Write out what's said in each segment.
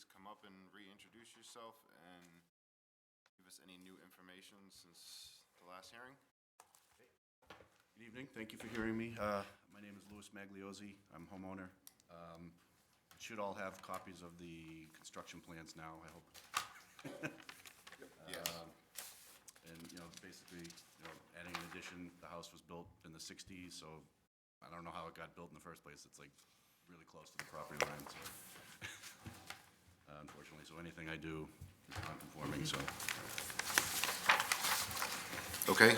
please come up and reintroduce yourself and give us any new information since the last hearing? Good evening, thank you for hearing me. My name is Louis Magliozzi, I'm homeowner. Should all have copies of the construction plans now, I hope. Yes. And, basically, adding an addition, the house was built in the 60s, so I don't know how it got built in the first place. It's like really close to the property line, so. Unfortunately, so anything I do is non-conforming, so. Okay,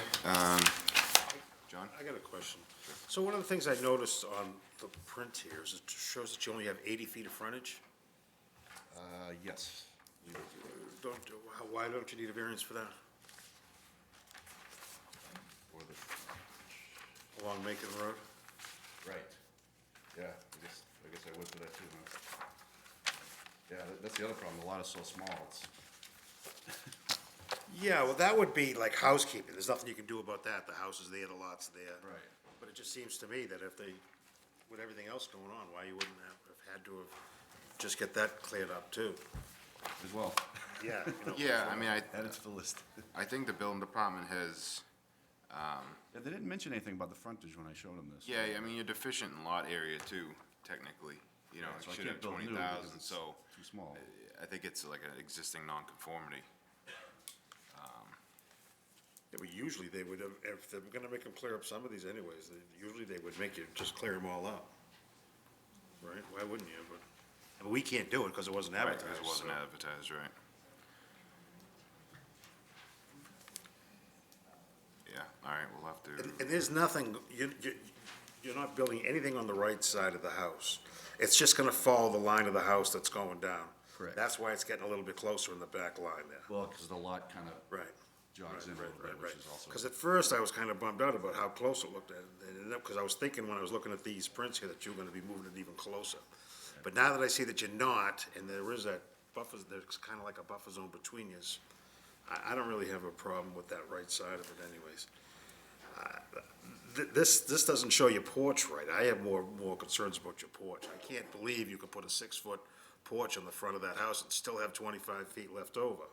John? I got a question. So one of the things I noticed on the print here is it shows that you only have 80 feet of frontage. Yes. Why don't you need a variance for that? For the, Along Macon Road? right. Yeah, I guess I would for that too, huh? Yeah, that's the other problem, the lot is so small, it's, Yeah, well, that would be like housekeeping. There's nothing you can do about that. The house is there, the lot's there. Right. But it just seems to me that if they, with everything else going on, why you wouldn't have had to have just get that cleared up too? as well. Yeah. Yeah, I mean, Add it to the list. I think the building department has, Yeah, they didn't mention anything about the frontage when I showed them this. yeah, I mean, you're deficient in lot area too, technically. You know, So I you should can't have build new 20,000, because it's so too small. I think it's like an existing non-conformity. Yeah, but usually they would have, if they're gonna make them clear up some of these anyways, usually they would make you just clear them all up. Right? Why wouldn't you? But we can't do it because it wasn't Right, advertised. because it wasn't so- advertised, right? Yeah, all right, we'll have to, And there's nothing, you're not building anything on the right side of the house. It's just gonna follow the line of the house that's going down. Correct. That's why it's getting a little bit closer in the back line there. Well, because the lot kind of Right. jogs in a little bit, which is also. Because at first I was kind of bummed out about how close it looked at, because I was thinking when I was looking at these prints here that you were gonna be moving it even closer. But now that I see that you're not, and there is that buffer, there's kind of like a buffer zone between yous, I don't really have a problem with that right side of it anyways. This doesn't show your porch right. I have more concerns about your porch. I can't believe you could put a 6-foot porch on the front of that house and still have 25 feet left over.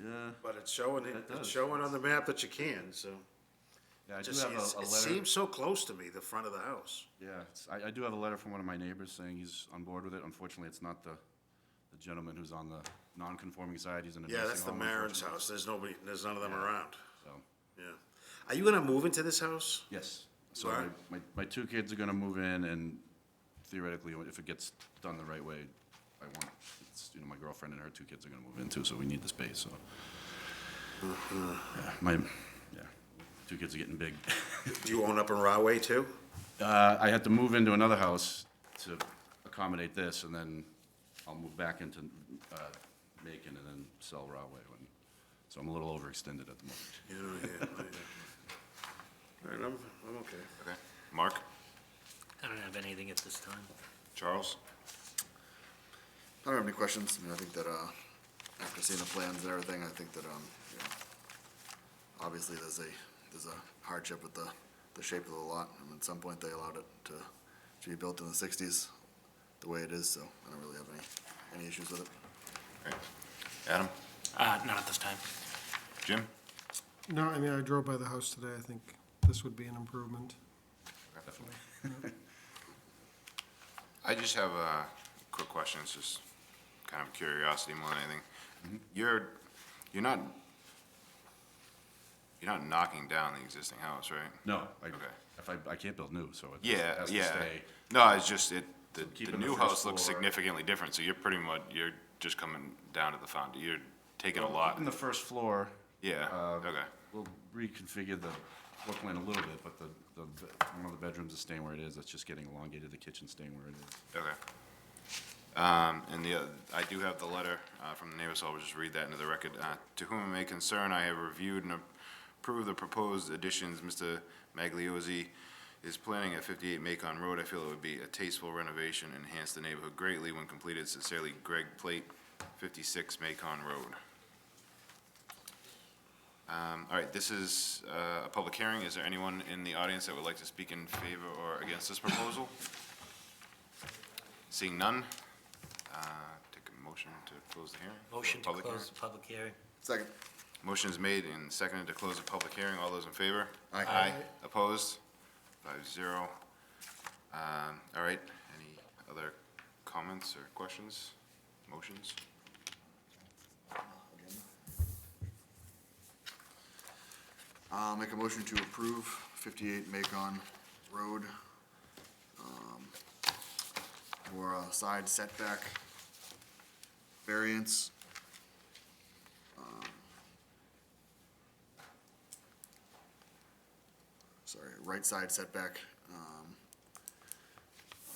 Yeah, But it's showing, It it's does. showing on the map that you can, so. yeah, I do Just, have a it letter. seems so close to me, the front of the house. Yeah, I do have a letter from one of my neighbors saying he's on board with it. Unfortunately, it's not the gentleman who's on the non-conforming side. He's in a nursing Yeah, home. that's the Marin's unfortunately. house. There's none of them Yeah. around, So, yeah. Are you gonna move into this house? yes. So Right. my two kids are gonna move in, and theoretically, if it gets done the right way, my girlfriend and her two kids are gonna move in too, so we need the space, so. Yeah, two kids are getting big. Do you own up in Rahway too? I had to move into another house to accommodate this, and then I'll move back into Macon and then sell Rahway. So I'm a little overextended at the moment. Yeah. All right, I'm okay. okay. Mark, I don't have anything at this time. Charles? I don't have any questions. I mean, I think that, after seeing the plans and everything, I think that, obviously there's a hardship with the shape of the lot. I mean, at some point they allowed it to be built in the 60s the way it is, so I don't really have any issues with it. Okay. Adam? Not at this time. Jim? No, I mean, I drove by the house today. I think this would be an improvement. Definitely. I just have a quick question, it's just kind of curiosity more than anything. You're not knocking down the existing house, right? No, Okay. I can't build new, so it Yeah, has to yeah. stay. No, it's just, the keeping the new first house looks floor- significantly different, so you're just coming down to the foundation, you're taking a lot. In the first floor, Yeah, okay, we'll reconfigure the floor plan a little bit, but one of the bedrooms is staying where it is. It's just getting elongated, the kitchen staying where it is. okay. And I do have the letter from the neighbor, so I'll just read that into the record. To whom it may concern, I have reviewed and approved the proposed additions. Mr. Magliozzi is planning at 58 Macon Road. I feel it would be a tasteful renovation, enhance the neighborhood greatly when completed. Sincerely, Greg Plate, 56 Macon Road. All right, this is a public hearing. Is there anyone in the audience that would like to speak in favor or against this proposal? Seeing none, take a motion close the hearing? Motion to Public hearing? close the public hearing. Second. Motion is made and seconded to close the public hearing. All those in favor? Aye. Aye. Opposed? 5-0. All right, any other comments or questions, motions? Make a motion to approve 58 Macon Road, for a side setback variance. Sorry, right side setback,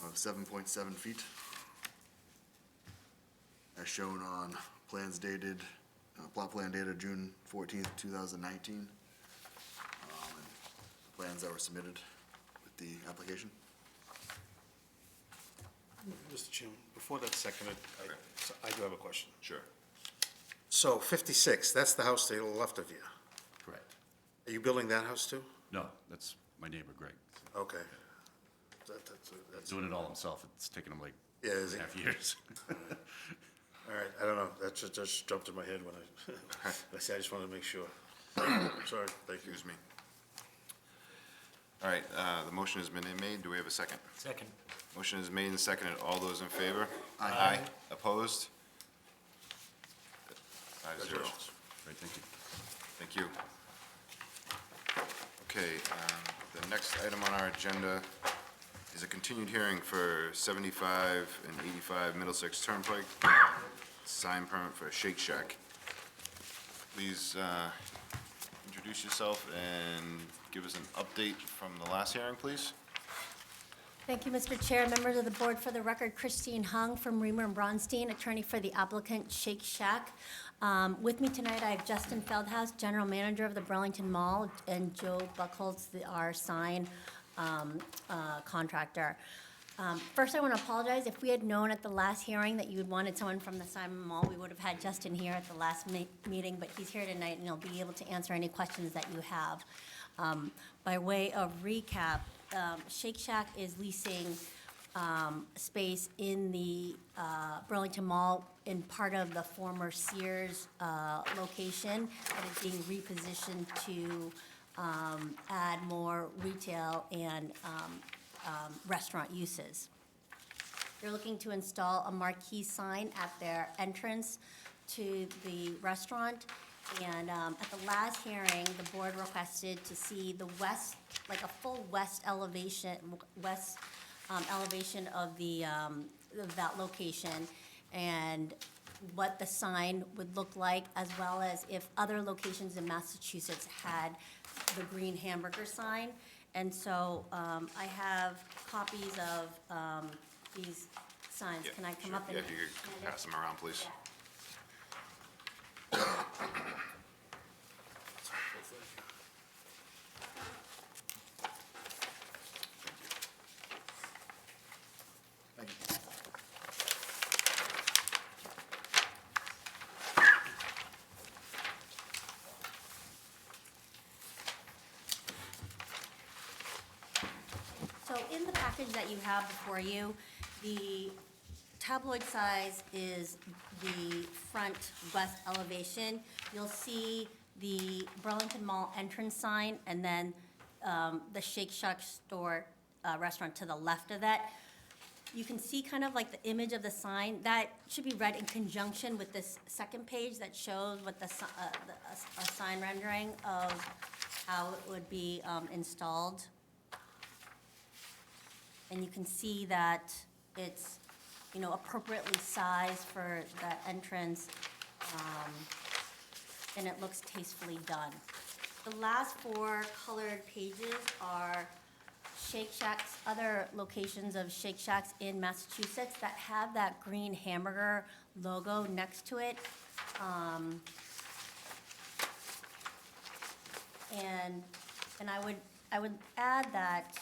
of 7.7 feet. As shown on plans dated, plot plan dated June 14th, 2019. Plans that were submitted with the application. Mr. Chairman, before that's seconded, I do have a question. Sure. So 56, that's the house to the left of you. Correct. Are you building that house too? No, that's my neighbor Greg. Okay. That's, Doing it all himself. It's taken him like yeah, is it? 2.5 years. All right, I don't know, that just jumped in my head when I said, I just wanted to make sure. Sorry, thank you. Excuse me. All right, the motion has been made. Do we have a second? Second. Motion is made and seconded. All those in favor? Aye. Opposed? 5-0. Congratulations. Great, thank you. Thank you. Okay, the next item on our agenda is a continued hearing for 75 and 85 Middlesex Turnpike, sign permit for a Shake Shack. Please introduce yourself and give us an update from the last hearing, please. Thank you, Mr. Chair, members of the board. For the record, Christine Hung from Reamer and Bronstein, attorney for the applicant Shake Shack. With me tonight, I have Justin Feldhaus, general manager of the Burlington Mall, and Joe Buckholz, our sign contractor. First, I want to apologize. If we had known at the last hearing that you had wanted someone from the Simon Mall, we would have had Justin here at the last meeting, but he's here tonight, and he'll be able to answer any questions that you have. By way of recap, Shake Shack is leasing space in the Burlington Mall in part of the former Sears location, and it's being repositioned to add more retail and restaurant uses. They're looking to install a marquee sign at their entrance to the restaurant. And at the last hearing, the board requested to see the west, like a full west elevation of the, of that location, and what the sign would look like, as well as if other locations in Massachusetts had the green hamburger sign. And so I have copies of these signs. Can I come Sure. up and? Yeah, if you could pass them around, please. Thank you. So in the package that you have before you, the tabloid size is the front west elevation. You'll see the Burlington Mall entrance sign, and then the Shake Shack store restaurant to the left of that. You can see kind of like the image of the sign. That should be read in conjunction with this second page that shows what a sign rendering of how it would be installed. And you can see that it's, you know, appropriately sized for the entrance, and it looks tastefully done. The last four colored pages are Shake Shacks, other locations of Shake Shacks in Massachusetts that have that green hamburger logo next to it. And I would add that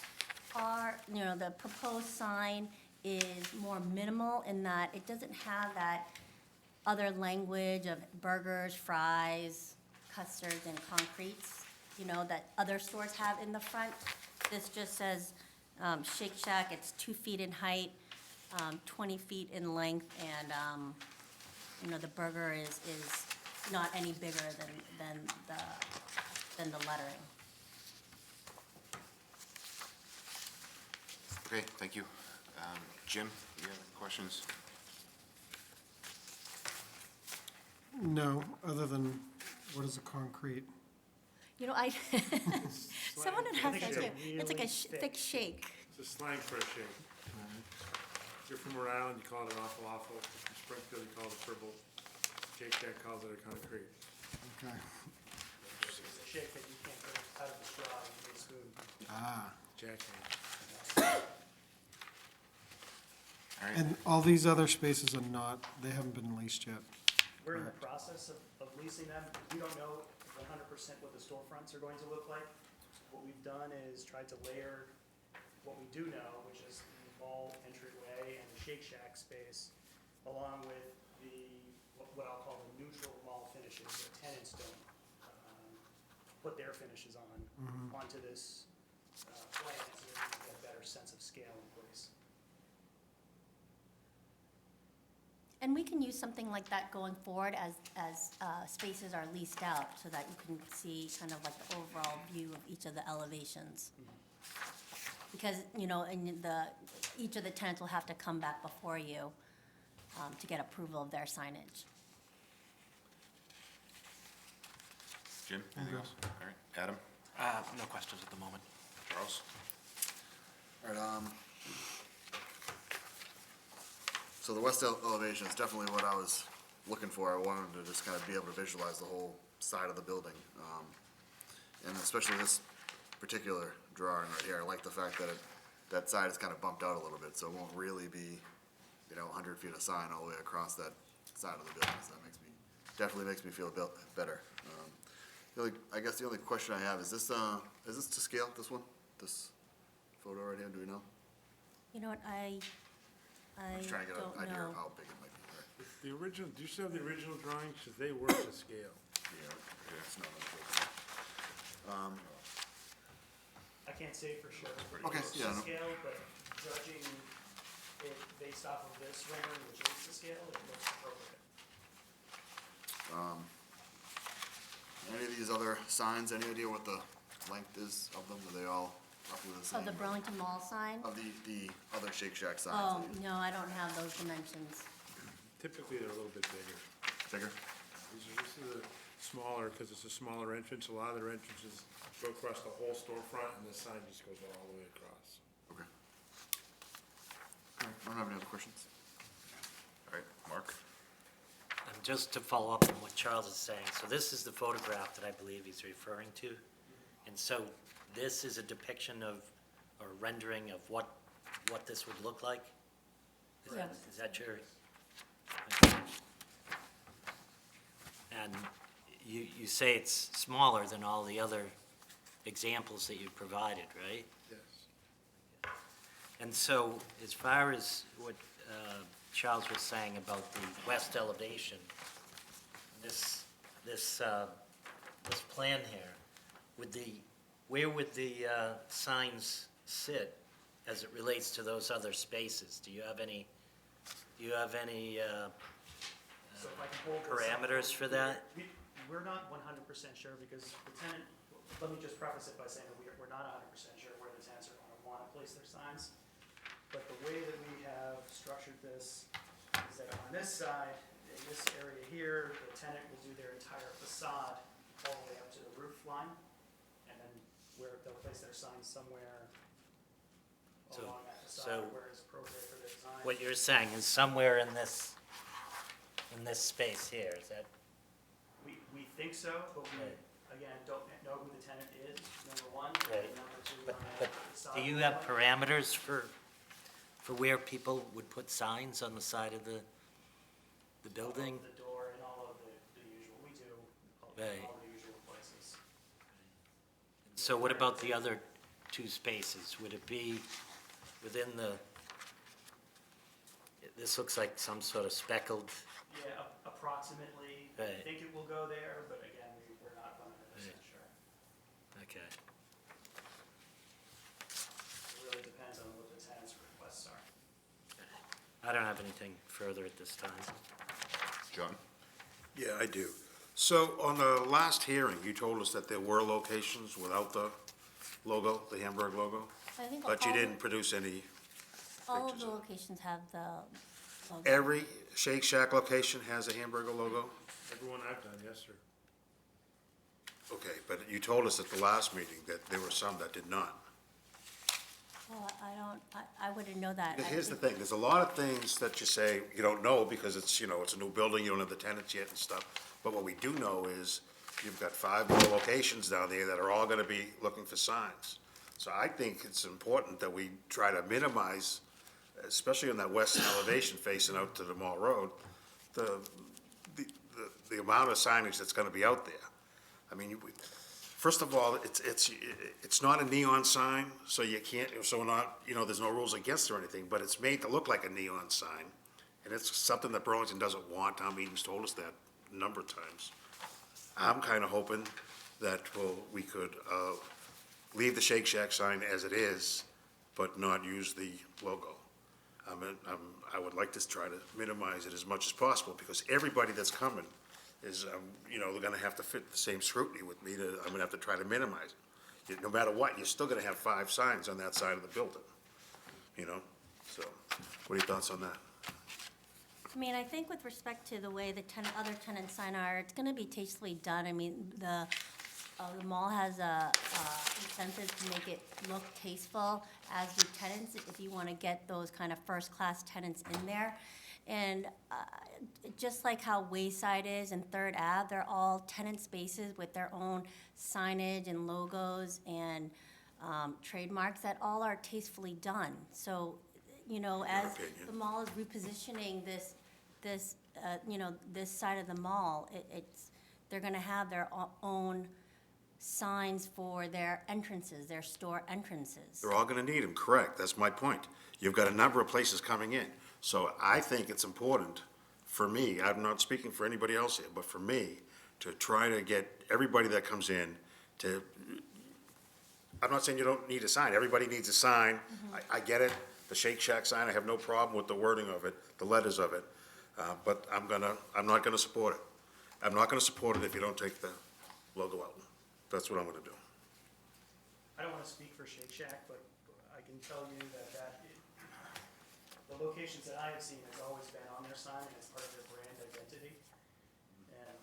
the proposed sign is more minimal in that it doesn't have that other language of burgers, fries, custards, and concretes, that other stores have in the front. This just says Shake Shack. It's 2 feet in height, 20 feet in length, and you know, the burger is not any bigger than the lettering. Okay, thank you. Jim, you have any questions? No, other than, what is a concrete? You know, someone had asked that too. It's like a thick shake. It's a slang for a shake. You're from Rhode Island, you call it an awful. From Springfield, you call it a fribble. Shake Shack calls it a concrete. Okay. It's a shake that you can't get out of the straw, you need a spoon. Ah. Jackhand. All right, And all these other spaces are not, they haven't been leased yet. We're in the process of leasing them. We don't know 100% what the storefronts are going to look like. What we've done is tried to layer what we do know, which is the mall entryway and the Shake Shack space, along with what I'll call the neutral mall finishes, where tenants don't put their finishes onto this plan, so that we can get a better sense of scale in place. And we can use something like that going forward as spaces are leased out, so that you can see kind of like the overall view of each of the elevations. Because, you know, each of the tenants will have to come back before you to get approval of their signage. Jim, anything else? All right, Adam, No questions at the moment. Charles? All right, so the west elevation is definitely what I was looking for. I wanted to just kind of be able to visualize the whole side of the building. And especially this particular drawing right here, I like the fact that that side is kind of bumped out a little bit, so it won't really be, 100 feet of sign all the way across that side of the building. So that definitely makes me feel better. I guess the only question I have is this to scale, this one? This photo right here, do we know? You know what, I I'm just trying to get don't an idea know. of how big it might be. Right? The original, do you still have the original drawings? Because they were to scale. Yeah, it's not I can't say for sure. Okay, It's yeah, to no. scale, but judging it based off of this rendering, which is to scale, it looks appropriate. Any of these other signs, any idea what the length is of them? Are they all roughly the same? Of the Burlington Mall sign? Of the other Shake Shack signs? Oh, no, I don't have those dimensions. Typically, they're a little bit bigger. Bigger? This is a smaller, because it's a smaller entrance. A lot of their entrances go across the whole storefront, and the sign just goes all the way across. Okay. All right, I don't have any other questions. All right, Mark? And just to follow up on what Charles is saying, so this is the photograph that I believe he's referring to. And so this is a depiction of, or rendering of what this would look like? Yes. Is that your? And you say it's smaller than all the other examples that you provided, right? Yes. And so, as far as what Charles was saying about the west elevation, this plan here, where would the signs sit as it relates to those other spaces? Do you have any So if I can hold this up. parameters for that? We're not 100% sure because the tenant, let me just preface it by saying that we're not 100% sure where the tenants are going to want to place their signs. But the way that we have structured this is that on this side, in this area here, the tenant will do their entire facade all the way up to the roof line. And then where they'll place their signs somewhere So- along that so facade where it's appropriate for their design. What you're saying is somewhere in this space here, is that? We think so, but we, Right. again, don't know who the tenant is, number one. Right. And number two, But, on but the facade. do you have parameters for where people would put signs on the side of the building? The door and all of the usual, we do, all Right. all the usual places. So what about the other two spaces? Would it be within this looks like some sort of speckled, Yeah, approximately, I Right. think it will go there, but again, we're not 100% Right. sure. okay. It really depends on what the tenant's requests are. I don't have anything further at this time. John? Yeah, I do. So on the last hearing, you told us that there were locations without the logo, the Hamburg logo, I think but you all- didn't produce any. All of pictures the of it. locations have the logo. Every Shake Shack location has a Hamburger logo? Everyone I've done, yes, sir. Okay, but you told us at the last meeting that there were some that did not. Well, I wouldn't know that. Here's the thing, there's a lot of things that you say you don't know because it's, it's a new building, you don't have the tenants yet and stuff. But what we do know is you've got 5 more locations down there that are all gonna be looking for signs. So I think it's important that we try to minimize, especially on that west elevation facing out to the Mall Road, the amount of signage that's gonna be out there. I mean, first of all, it's not a neon sign, so you can't, so not, there's no rules against it or anything, but it's made to look like a neon sign. And it's something that Burlington doesn't want. Town meeting's told us that a number of times. I'm kind of hoping that, we could, leave the Shake Shack sign as it is, but not use the logo. I would like to try to minimize it as much as possible, because everybody that's coming is, they're gonna have to fit the same scrutiny with me, I'm gonna have to try to minimize it. No matter what, you're still gonna have 5 signs on that side of the building, so, what are your thoughts on that? I mean, I think with respect to the way the other tenant sign are, it's gonna be tastefully done. I mean, the mall has a incentive to make it look tasteful, as do tenants, if you wanna get those kind of first-class tenants in there. And just like how Wayside is and Third Ave, they're all tenant spaces with their own signage and logos and trademarks that all are tastefully done. So, as the mall is repositioning this, this side of the mall, they're gonna have their own signs for their entrances, their store entrances. They're all gonna need them, correct, that's my point. You've got a number of places coming in, so I think it's important for me, I'm not speaking for anybody else here, but for me, to try to get everybody that comes in to, I'm not saying you don't need a sign, everybody needs a sign, I get it, the Shake Shack sign, I have no problem with the wording of it, the letters of it, but I'm not gonna support it. I'm not gonna support it if you don't take the logo out. That's what I'm gonna do. I don't wanna speak for Shake Shack, but I can tell you that the locations that I have seen has always been on their sign, and it's part of their brand identity. And,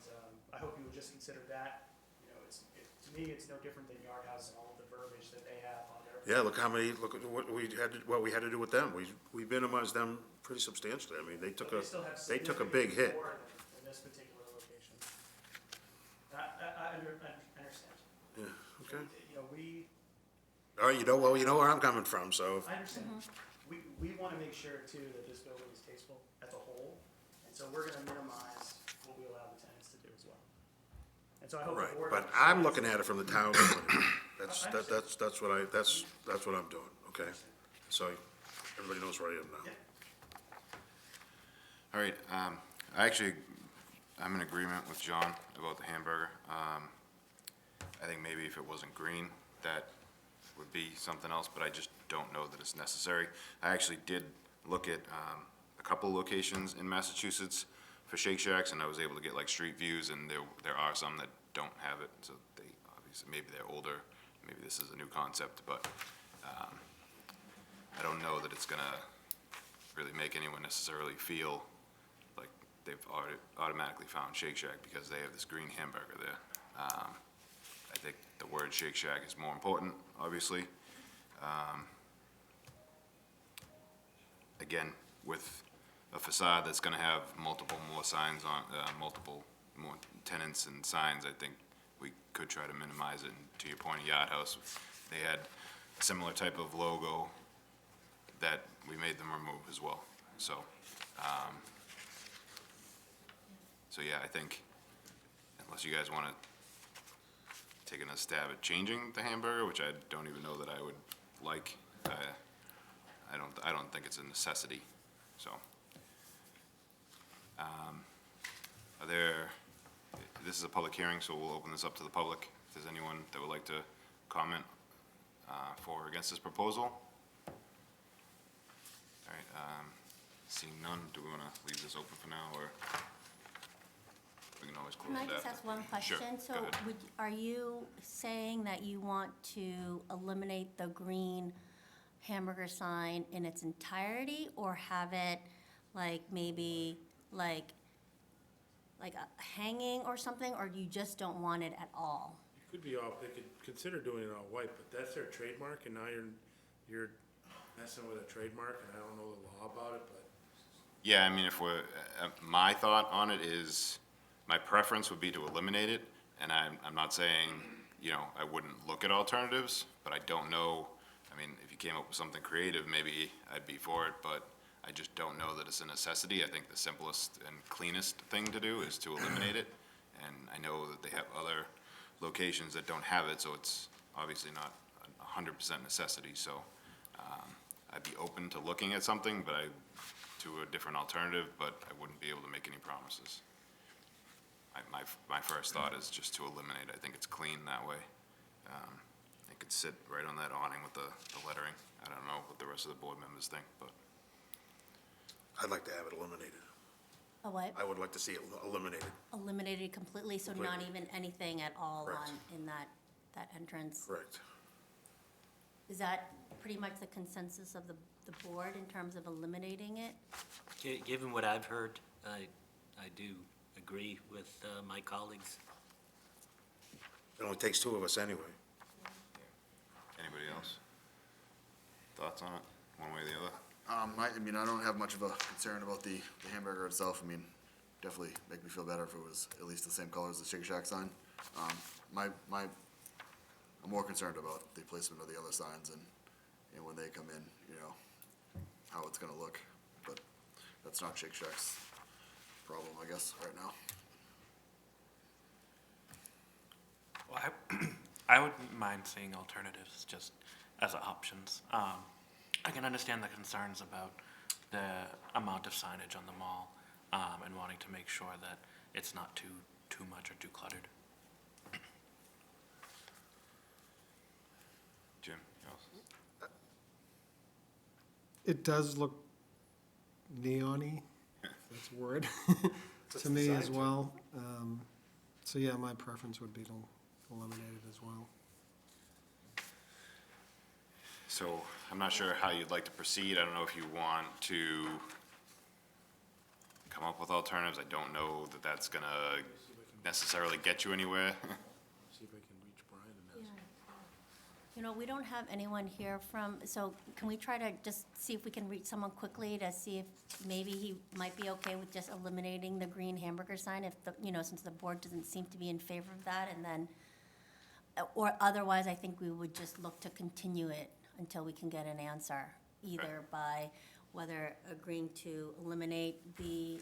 I hope you would just consider that, to me, it's no different than Yard House and all of the verbiage that they have on their. Yeah, look at what we had to do with them. We minimized them pretty substantially. I mean, they took But still have a big hit. significantly more than this particular location. I understand. Yeah, okay. We, All right, you know where I'm coming from, so, I understand. We wanna make sure too that this building is tasteful as a whole, and so we're gonna minimize what we allow the tenants to do as well. And so I hope right. the board. But I'm looking at it from the town's point of view. That's what I'm doing, okay? So, everybody knows where I am now. Yeah. All right, I'm in agreement with John about the hamburger. I think maybe if it wasn't green, that would be something else, but I just don't know that it's necessary. I actually did look at a couple locations in Massachusetts for Shake Shacks, and I was able to get like street views, and there are some that don't have it, so they obviously, maybe they're older, maybe this is a new concept, but I don't know that it's gonna really make anyone necessarily feel like they've automatically found Shake Shack because they have this green hamburger there. I think the word Shake Shack is more important, obviously. Again, with a facade that's gonna have multiple more signs on, multiple more tenants and signs, I think we could try to minimize it. And to your point of Yard House, they had a similar type of logo that we made them remove as well. So, yeah, I think unless you guys wanna take a stab at changing the hamburger, which I don't even know that I would like, I don't think it's a necessity, so. This is a public hearing, so we'll open this up to the public. If there's anyone that would like to comment for or against this proposal? All right, seeing none, do we want to leave this open for now, or? always close Can I it just after. ask one Sure, question? go So ahead. are you saying that you want to eliminate the green hamburger sign in its entirety, or have it like maybe like a hanging or something, or you just don't want it at all? It could be all, they could consider doing it all white, but that's their trademark, and now you're messing with a trademark, and I don't know the law about it, but Yeah, I mean, if we're, my thought on it is, my preference would be to eliminate it, and I'm not saying, you know, I wouldn't look at alternatives, but I don't know, I mean, if you came up with something creative, maybe I'd be for it, but I just don't know that it's a necessity. I think the simplest and cleanest thing to do is to eliminate it, and I know that they have other locations that don't have it, so it's obviously not a 100% necessity, so I'd be open to looking at something, but to a different alternative, but I wouldn't be able to make any promises. My first thought is just to eliminate. I think it's clean that way. It could sit right on that awning with the lettering. I don't know what the rest of the board members think, but I'd like to have it eliminated. A what? I would like to see it eliminated. Eliminated completely, so not Completely. even anything at all Correct. in that entrance? Correct. Is that pretty much the consensus of the board in terms of eliminating it? Given what I've heard, I do agree with my colleagues. It only takes two of us anyway. anybody else? Thoughts on it, one way or the other? I mean, I don't have much of a concern about the hamburger itself. I mean, definitely make me feel better if it was at least the same color as the Shake Shack sign. I'm more concerned about the placement of the other signs and when they come in, you know, how it's gonna look. But that's not Shake Shack's problem, I guess, right now. Well, I wouldn't mind seeing alternatives just as options. I can understand the concerns about the amount of signage on the mall, and wanting to make sure that it's not too much or too cluttered. Jim, you else? It does look neon-y, if that's a word, to me as well. So yeah, my preference would be to eliminate it as well. So I'm not sure how you'd like to proceed. I don't know if you want to come up with alternatives. I don't know that that's gonna necessarily get you anywhere. see if I can reach Brian and ask. You know, we don't have anyone here from, so can we try to just see if we can reach someone quickly to see if maybe he might be okay with just eliminating the green hamburger sign if the, you know, since the board doesn't seem to be in favor of that, and then, or otherwise, I think we would just look to continue it until we can get an answer, either by whether agreeing to eliminate the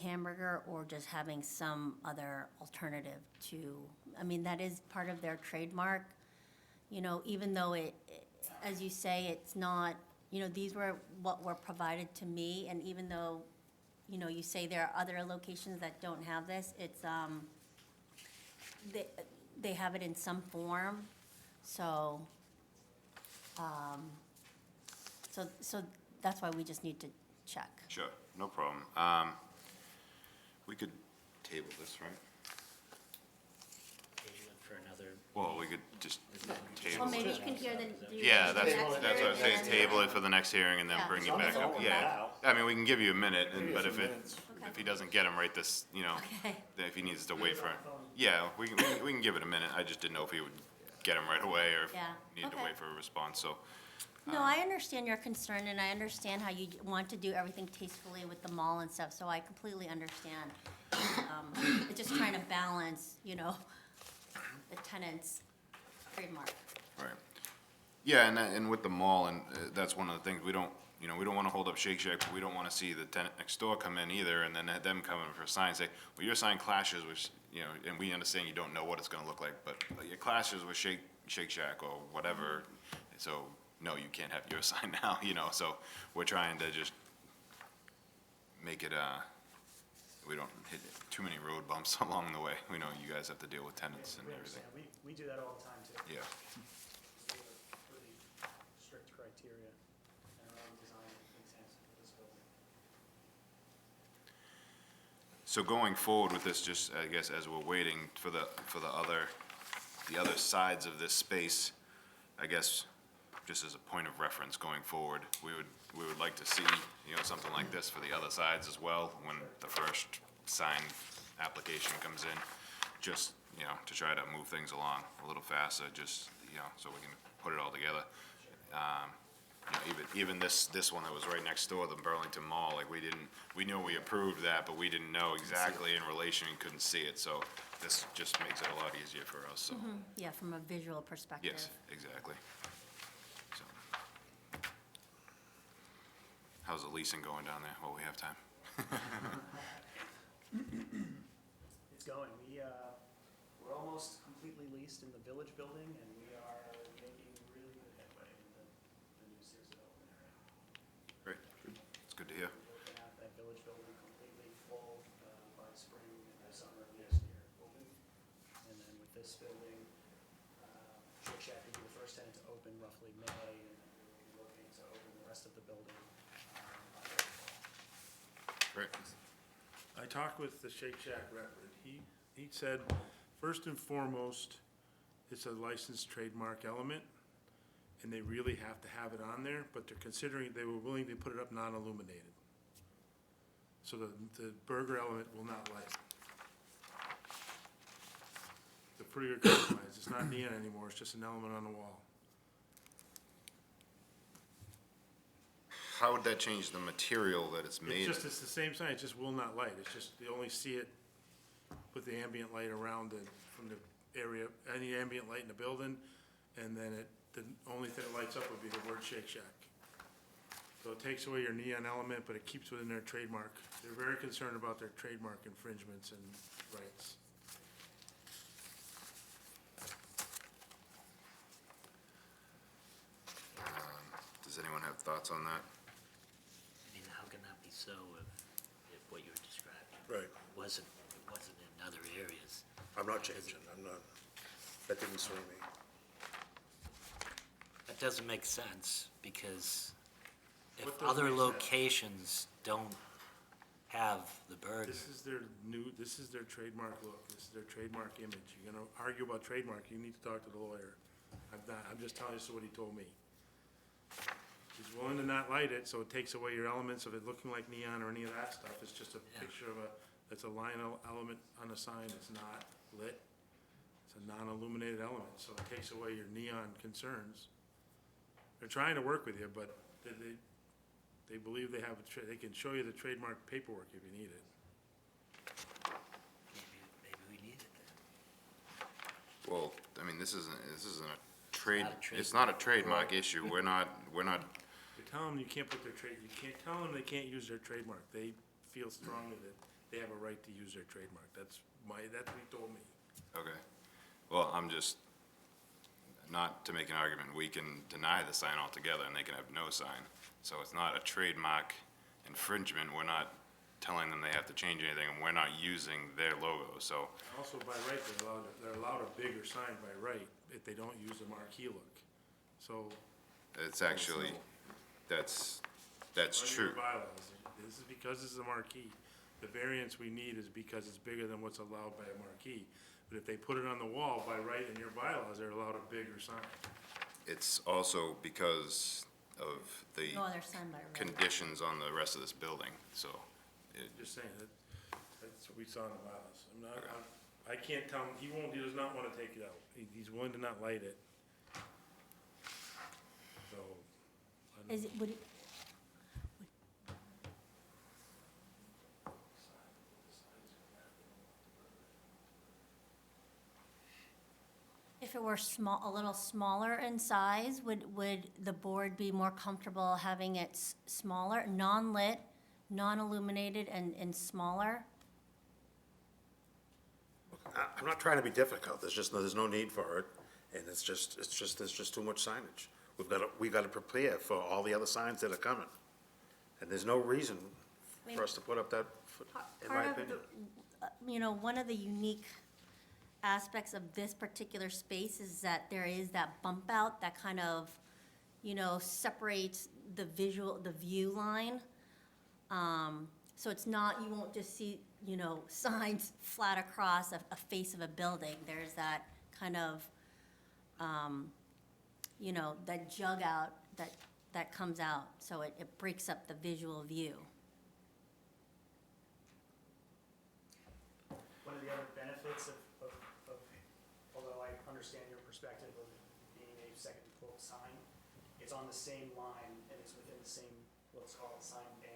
hamburger or just having some other alternative to, I mean, that is part of their trademark. You know, even though as you say, it's not, you know, these were what were provided to me, and even though, you know, you say there are other locations that don't have this, it's, they have it in some form, so, so that's why we just need to check. Sure, no problem. We could table this, right? For another, Well, we could just table Well, maybe it. you can hear the. Yeah, that's next what I was hearing saying, and then- table it for the next hearing and then Yeah. bring it back up. Yeah, I mean, we can give you a minute, but if he doesn't get him right this, you know, Okay. then if he needs to wait for, yeah, we can give it a minute. I just didn't know if he would get him right away or if Yeah, he needed to okay. wait for a response, so. No, I understand your concern, and I understand how you want to do everything tastefully with the mall and stuff, so I completely understand. It's just trying to balance, you know, the tenant's trademark. Right. Yeah, and with the mall, and that's one of the things, we don't wanna hold up Shake Shack, but we don't wanna see the tenant next door come in either, and then have them come in for a sign, say, well, your sign clashes with, you know, and we understand you don't know what it's gonna look like, but it clashes with Shake Shack or whatever, so, no, you can't have your sign now, you know, so we're trying to just make it, we don't hit too many road bumps along the way. We know you guys have to deal with tenants and We everything. understand, we do that all the time too. Yeah. We have a pretty strict criteria in our own design that makes sense for this building. So going forward with this, just, I guess, as we're waiting for the other sides of this space, I guess, just as a point of reference going forward, we would like to see, something like this for the other sides as well, when the first sign application comes in, just, to try to move things along a little faster, just, so we can put it all together. Even this one that was right next door, the Burlington Mall, like, we knew we approved that, but we didn't know exactly in relation, couldn't see it, so this just makes it a lot easier for us, so, Yeah, from a visual perspective. yes, exactly. So, how's the leasing going down there while we have time? It's going. We're almost completely leased in the Village building, and we are making really good headway in the new Sears development area. Great, it's good to hear. We're looking at that Village building completely full by spring and summer of next year open. And then with this building, Shake Shack will be the first tenant to open roughly May, and then we will be looking to open the rest of the building by April. Great. I talked with the Shake Shack rep, and he said, first and foremost, it's a licensed trademark element, and they really have to have it on there, but they were willing to put it up non-illuminated. So the burger element will not light. It's a pretty good compromise. It's not neon anymore, it's just an element on the wall. How would that change the material that it's made? It's the same sign, it just will not light. It's just, you only see it with the ambient light around it from the area, any ambient light in the building, and then the only thing that lights up would be the word Shake Shack. So it takes away your neon element, but it keeps within their trademark. They're very concerned about their trademark infringements and rights. Does anyone have thoughts on that? I mean, how can that be so if what you were describing Right. wasn't in other areas? I'm not changing, that didn't sway me. That doesn't make sense, because if What doesn't other make sense? locations don't have the burger, This is their trademark look, this is their trademark image. You're gonna argue about trademark, you need to talk to the lawyer. I'm just telling you, this is what he told me. He's willing to not light it, so it takes away your elements of it looking like neon or any of that stuff. It's just a picture of it's a line element on a sign, it's not lit. It's a non-illuminated element, so it takes away your neon concerns. They're trying to work with you, but they believe they they can show you the trademark paperwork if you need it. maybe we need it then. Well, I mean, this isn't a trade, not a it's not a trademark issue. We're not, You tell them you can't put you can't tell them they can't use their trademark. They feel strongly that they have a right to use their trademark. That's what he told me. okay. Well, I'm just, not to make an argument, we can deny the sign altogether and they can have no sign. So it's not a trademark infringement. We're not telling them they have to change anything, and we're not using their logo, so, Also, by right, they're allowed a bigger sign by right if they don't use the marquee look. So. it's actually, that's under true. your bylaws, this is because this is a marquee. The variance we need is because it's bigger than what's allowed by a marquee. But if they put it on the wall by right in your bylaws, they're allowed a bigger sign. It's also because of the No other sign by right. conditions on the rest of this building, so, Just saying, that's what we saw in the bylaws. I can't tell him, he does not want to take it out. He's willing to not light it. So, I don't know. Would it, if it were a little smaller in size, would the board be more comfortable having it smaller, non-lit, non-illuminated, and smaller? I'm not trying to be difficult, there's no need for it, and there's just too much signage. We've got to prepare for all the other signs that are coming, and there's no reason for us to put up that, in my Part of opinion. one of the unique aspects of this particular space is that there is that bump out that kind of, separates the view line. So it's not, you won't just see, you know, signs flat across a face of a building. There's that kind of, you know, that jug out that comes out, so it breaks up the visual view. One of the other benefits of, although I understand your perspective of being a second floor sign, it's on the same line and it's within the same, let's call it sign band.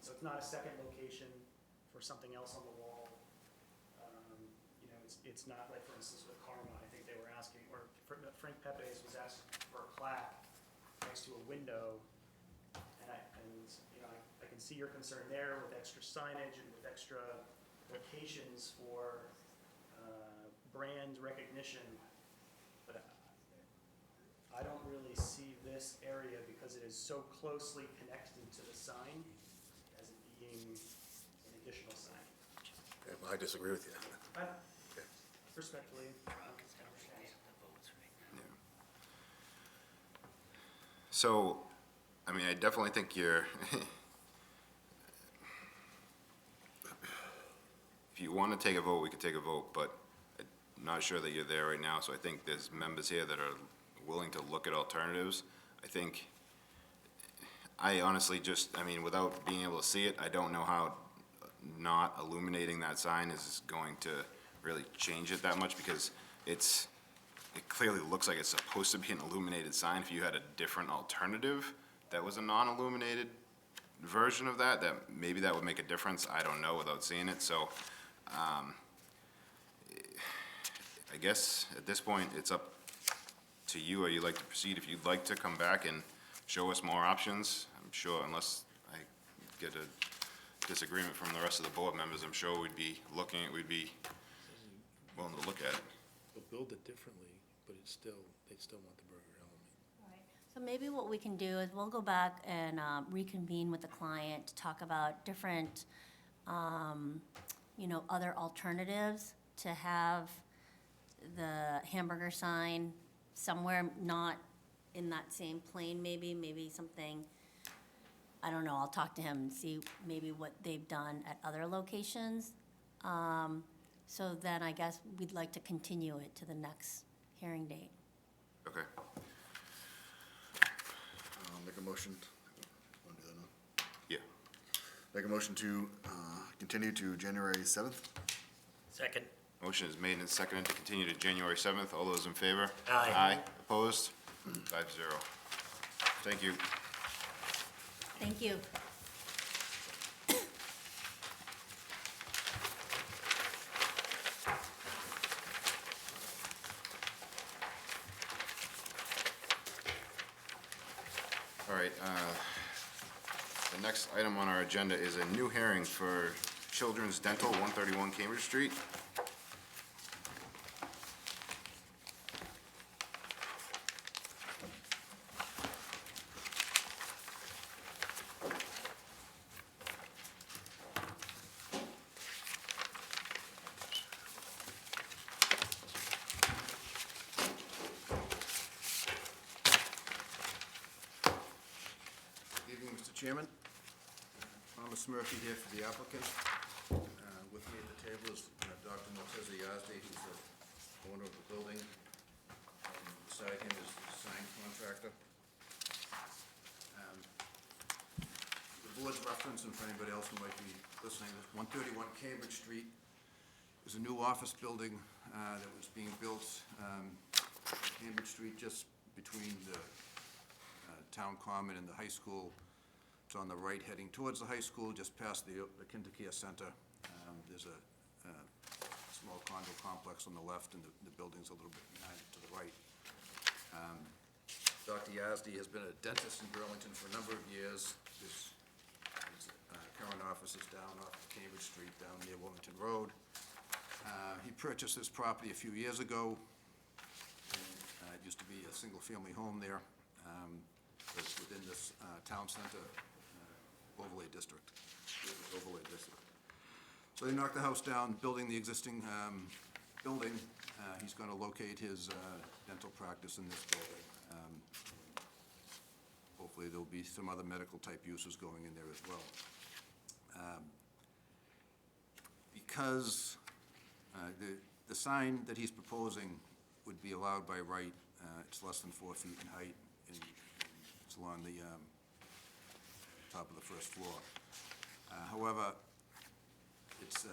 So it's not a second location for something else on the wall. You know, it's not like, for instance, with Karma, I think they were asking, or Frank Pepe's was asking for a plaque next to a window. And you know, I can see your concern there with extra signage and with extra locations for brand recognition, but I don't really see this area, because it is so closely connected to the sign, as it being an additional sign. Okay, well, I disagree with you. I respectfully understand. So, I mean, I definitely think you're, if you want to take a vote, we could take a vote, but I'm not sure that you're there right now, so I think there's members here that are willing to look at alternatives. I honestly just, I mean, without being able to see it, I don't know how not illuminating that sign is going to really change it that much, because it clearly looks like it's supposed to be an illuminated sign. If you had a different alternative that was a non-illuminated version of that, maybe that would make a difference. I don't know without seeing it, so I guess at this point, it's up to you, or you'd like to proceed. If you'd like to come back and show us more options, I'm sure, unless I get a disagreement from the rest of the board members, I'm sure we'd be willing to look at it. They'll build it differently, but they still want the burger element. Right. So maybe what we can do is we'll go back and reconvene with the client to talk about different, you know, other alternatives to have the hamburger sign somewhere not in that same plane, maybe something, I don't know, I'll talk to him and see maybe what they've done at other locations. So then I guess we'd like to continue it to the next hearing date. Okay. Make a motion. Want to do that now? Yeah. Make a motion to continue to January 7th. Second. Motion is made and seconded to continue to January 7th. All those in favor? Aye. Aye. Opposed? 5-0. Thank you. Thank you. All right, the next item on our agenda is a new hearing for Children's Dental, 131 Cambridge Street. Good evening, Mr. Chairman. Thomas Murphy here for the applicant. With me at the table is Dr. Morteza Yazdi, who's the owner of the building. Beside him is the sign contractor. The board's reference, and for anybody else who might be listening, 131 Cambridge Street is a new office building that was being built Cambridge Street, just between the Town Common and the high school. It's on the right heading towards the high school, just past the Kindercare Center. There's a small condo complex on the left, and the building's a little bit behind it to the right. Dr. Yazdi has been a dentist in Burlington for a number of years. His current office is down off Cambridge Street, down near Wilmington Road. He purchased this property a few years ago. It used to be a single-family home there. It's within this town center overlay district. So they knocked the house down, building the existing building. He's going to locate his dental practice in this building. Hopefully there'll be some other medical type uses going in there as well. Because the sign that he's proposing would be allowed by right, it's less than 4 feet in height, and it's along the top of the first floor. However, it's, the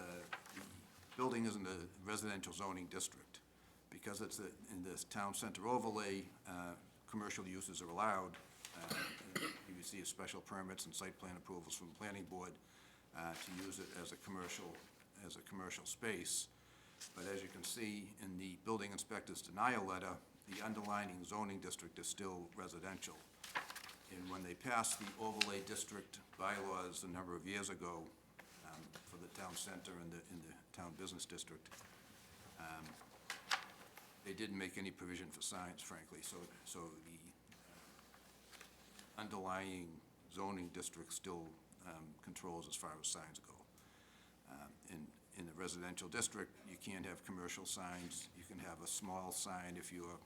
building is in the residential zoning district. Because it's in this town center overlay, commercial uses are allowed. You receive special permits and site plan approvals from the planning board to use it as a commercial space. But as you can see in the building inspector's denial letter, the underlying zoning district is still residential. And when they passed the overlay district bylaws a number of years ago for the town center and in the town business district, they didn't make any provision for signs, frankly, so the underlying zoning district still controls as far as signs go. In the residential district, you can't have commercial signs. You can have a small sign if you're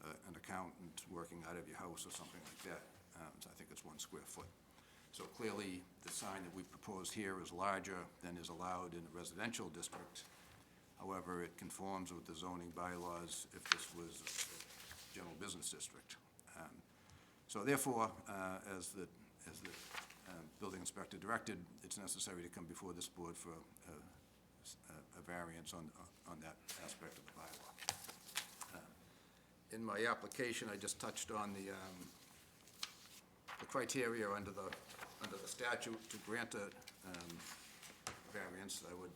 an accountant working out of your house or something like that. So I think it's 1 square foot. So clearly, the sign that we propose here is larger than is allowed in the residential district. However, it conforms with the zoning bylaws if this was a general business district. So therefore, as the building inspector directed, it's necessary to come before this board for a variance on that aspect of the bylaw. In my application, I just touched on the criteria under the statute to grant a variance. I would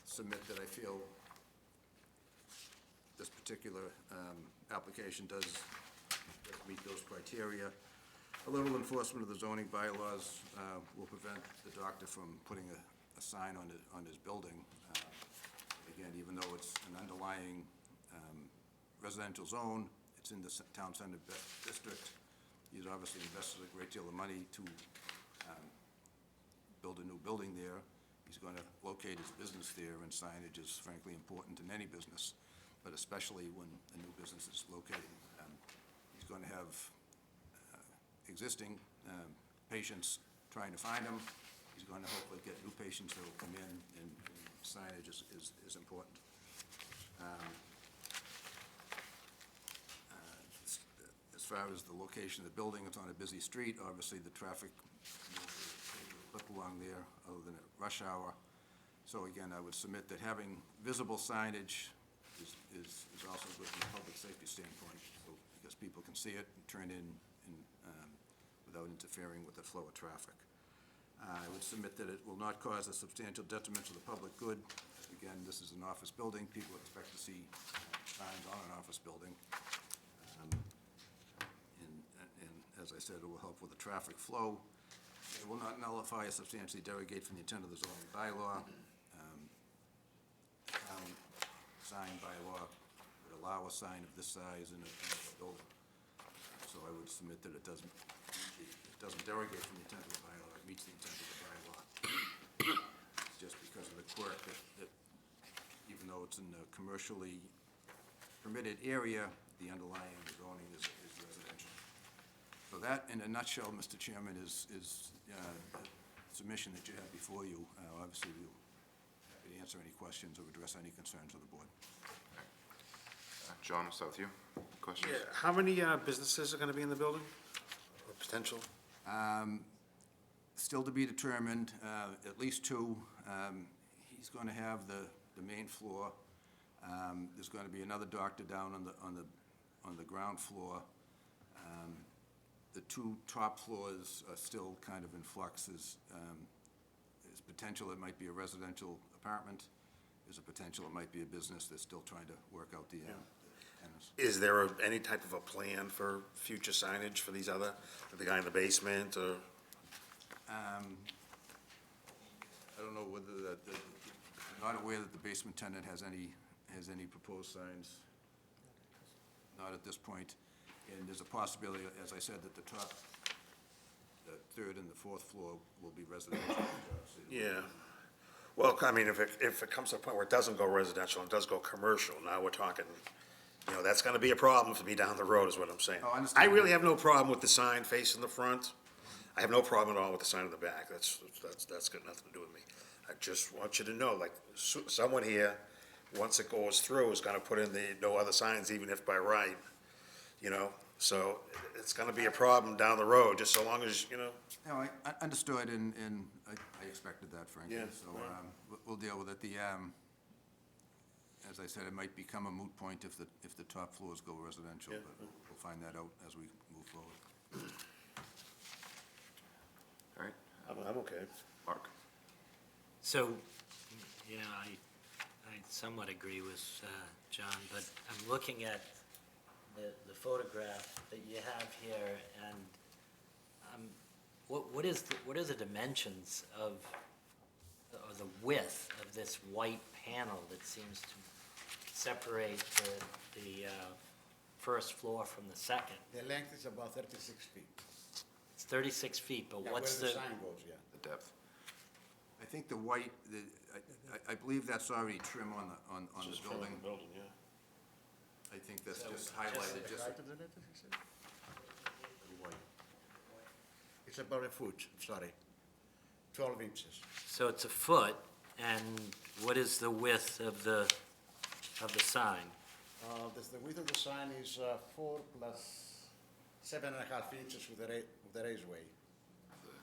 submit that I feel this particular application does meet those criteria. A little enforcement of the zoning bylaws will prevent the doctor from putting a sign on his building. Again, even though it's an underlying residential zone, it's in the town center district. He's obviously invested a great deal of money to build a new building there. He's going to locate his business there, and signage is frankly important in any business, but especially when a new business is located. He's going to have existing patients trying to find him. He's going to hopefully get new patients that will come in, and signage is important. As far as the location of the building, it's on a busy street. Obviously, the traffic will slip along there other than at rush hour. So again, I would submit that having visible signage is also good from a public safety standpoint, so because people can see it and turn in without interfering with the flow of traffic. I would submit that it will not cause a substantial detriment to the public good. Again, this is an office building. People expect to see signs on an office building. And as I said, it will help with the traffic flow. It will not nullify or substantially derogate from the intent of the zoning bylaw. Town sign bylaw would allow a sign of this size in a building. So I would submit that it doesn't derogate from the intent of the bylaw. It meets the intent of the bylaw. Just because of the quirk that even though it's in a commercially permitted area, the underlying zoning is residential. So that, in a nutshell, Mr. Chairman, is the submission that you have before you. Obviously, we'll be happy to answer any questions or address any concerns of the board. John, I'll start with you. Questions? Yeah, how many businesses are gonna be in the building, or potential? Still to be determined, at least 2. He's going to have the main floor. There's going to be another doctor down on the ground floor. The 2 top floors are still kind of in flux. There's potential it might be a residential apartment. There's a potential it might be a business that's still trying to work out the tenants. Is there any type of a plan for future signage for these other, for the guy in the basement, or? I don't know whether I'm not aware that the basement tenant has any proposed signs. Not at this point. And there's a possibility, as I said, that the 3rd and the 4th floor will be residential. Yeah. Well, I mean, if it comes to a point where it doesn't go residential and does go commercial, now we're talking, that's gonna be a problem for me down the road, is what I'm saying. Oh, I understand. I really have no problem with the sign facing the front. I have no problem at all with the sign in the back, that's got nothing to do with me. I just want you to know, like, someone here, once it goes through, is gonna put in the no other signs, even if by right, you know? So it's gonna be a problem down the road, just so long as, you know, No, I understood, and I expected that, frankly. Yeah, So, right. we'll deal with it. As I said, it might become a moot point if the top floors go residential, Yeah. but we'll find that out as we move forward. All right, I'm okay. Mark? So, you know, I somewhat agree with John, but I'm looking at the photograph that you have here, and what are the dimensions of, or the width of this white panel that seems to separate the first floor from the second? The length is about 36 feet. It's 36 feet, but Yeah, what's where the, the sign goes, yeah. The depth. I think the white, I believe that's already trim on the building. Building, yeah. I think that's just highlighted, just. Height of the letters, you said? It's about a foot, sorry. 12 inches. so it's a foot, and what is the width of the sign? The width of the sign is 4 plus 7.5 inches with the raiseway.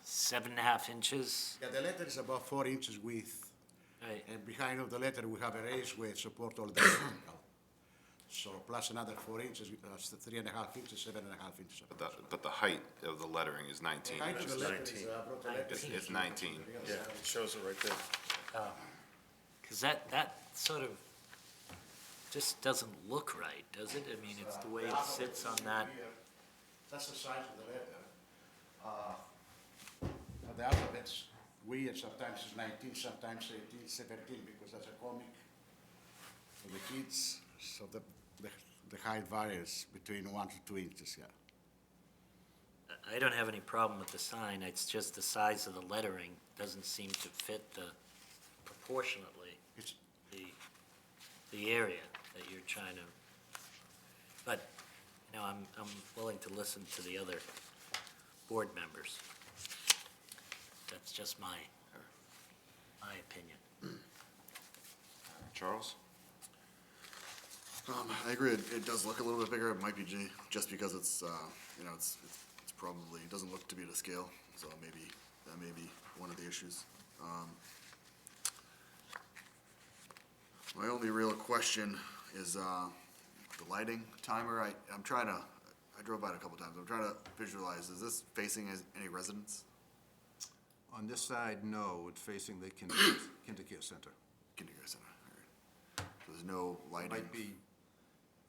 7.5 inches? Yeah, the letter is about 4 inches width, Right. and behind of the letter we have a raiseway to support all the vertical. So plus another 4 inches, that's the 3.5 inches, 7.5 inches. But the height of the lettering is 19 Height of the inches. letter is, I brought the letter. It's 19. Yeah, it shows it right there. Because that sort of just doesn't look right, does it? I mean, it's the way it sits on that. That's the size of the letter. The alphabet's weird, sometimes it's 19, sometimes 18, 17, because that's a comic for the kids, so the height varies between 1 to 2 inches, yeah. I don't have any problem with the sign, it's just the size of the lettering doesn't seem to fit proportionately, It's, the area that you're trying to, but, you know, I'm willing to listen to the other board members. That's just my opinion. Charles? I agree, it does look a little bit bigger, it might be just because it's, you know, it's probably, it doesn't look to be to scale, so maybe, that may be one of the issues. My only real question is, the lighting timer, I'm trying to, I drove by it a couple times, I'm trying to visualize, is this facing any residents? On this side, no, it's facing the kindergarten center. Kindergarten center, all right. So there's no It lighting? might be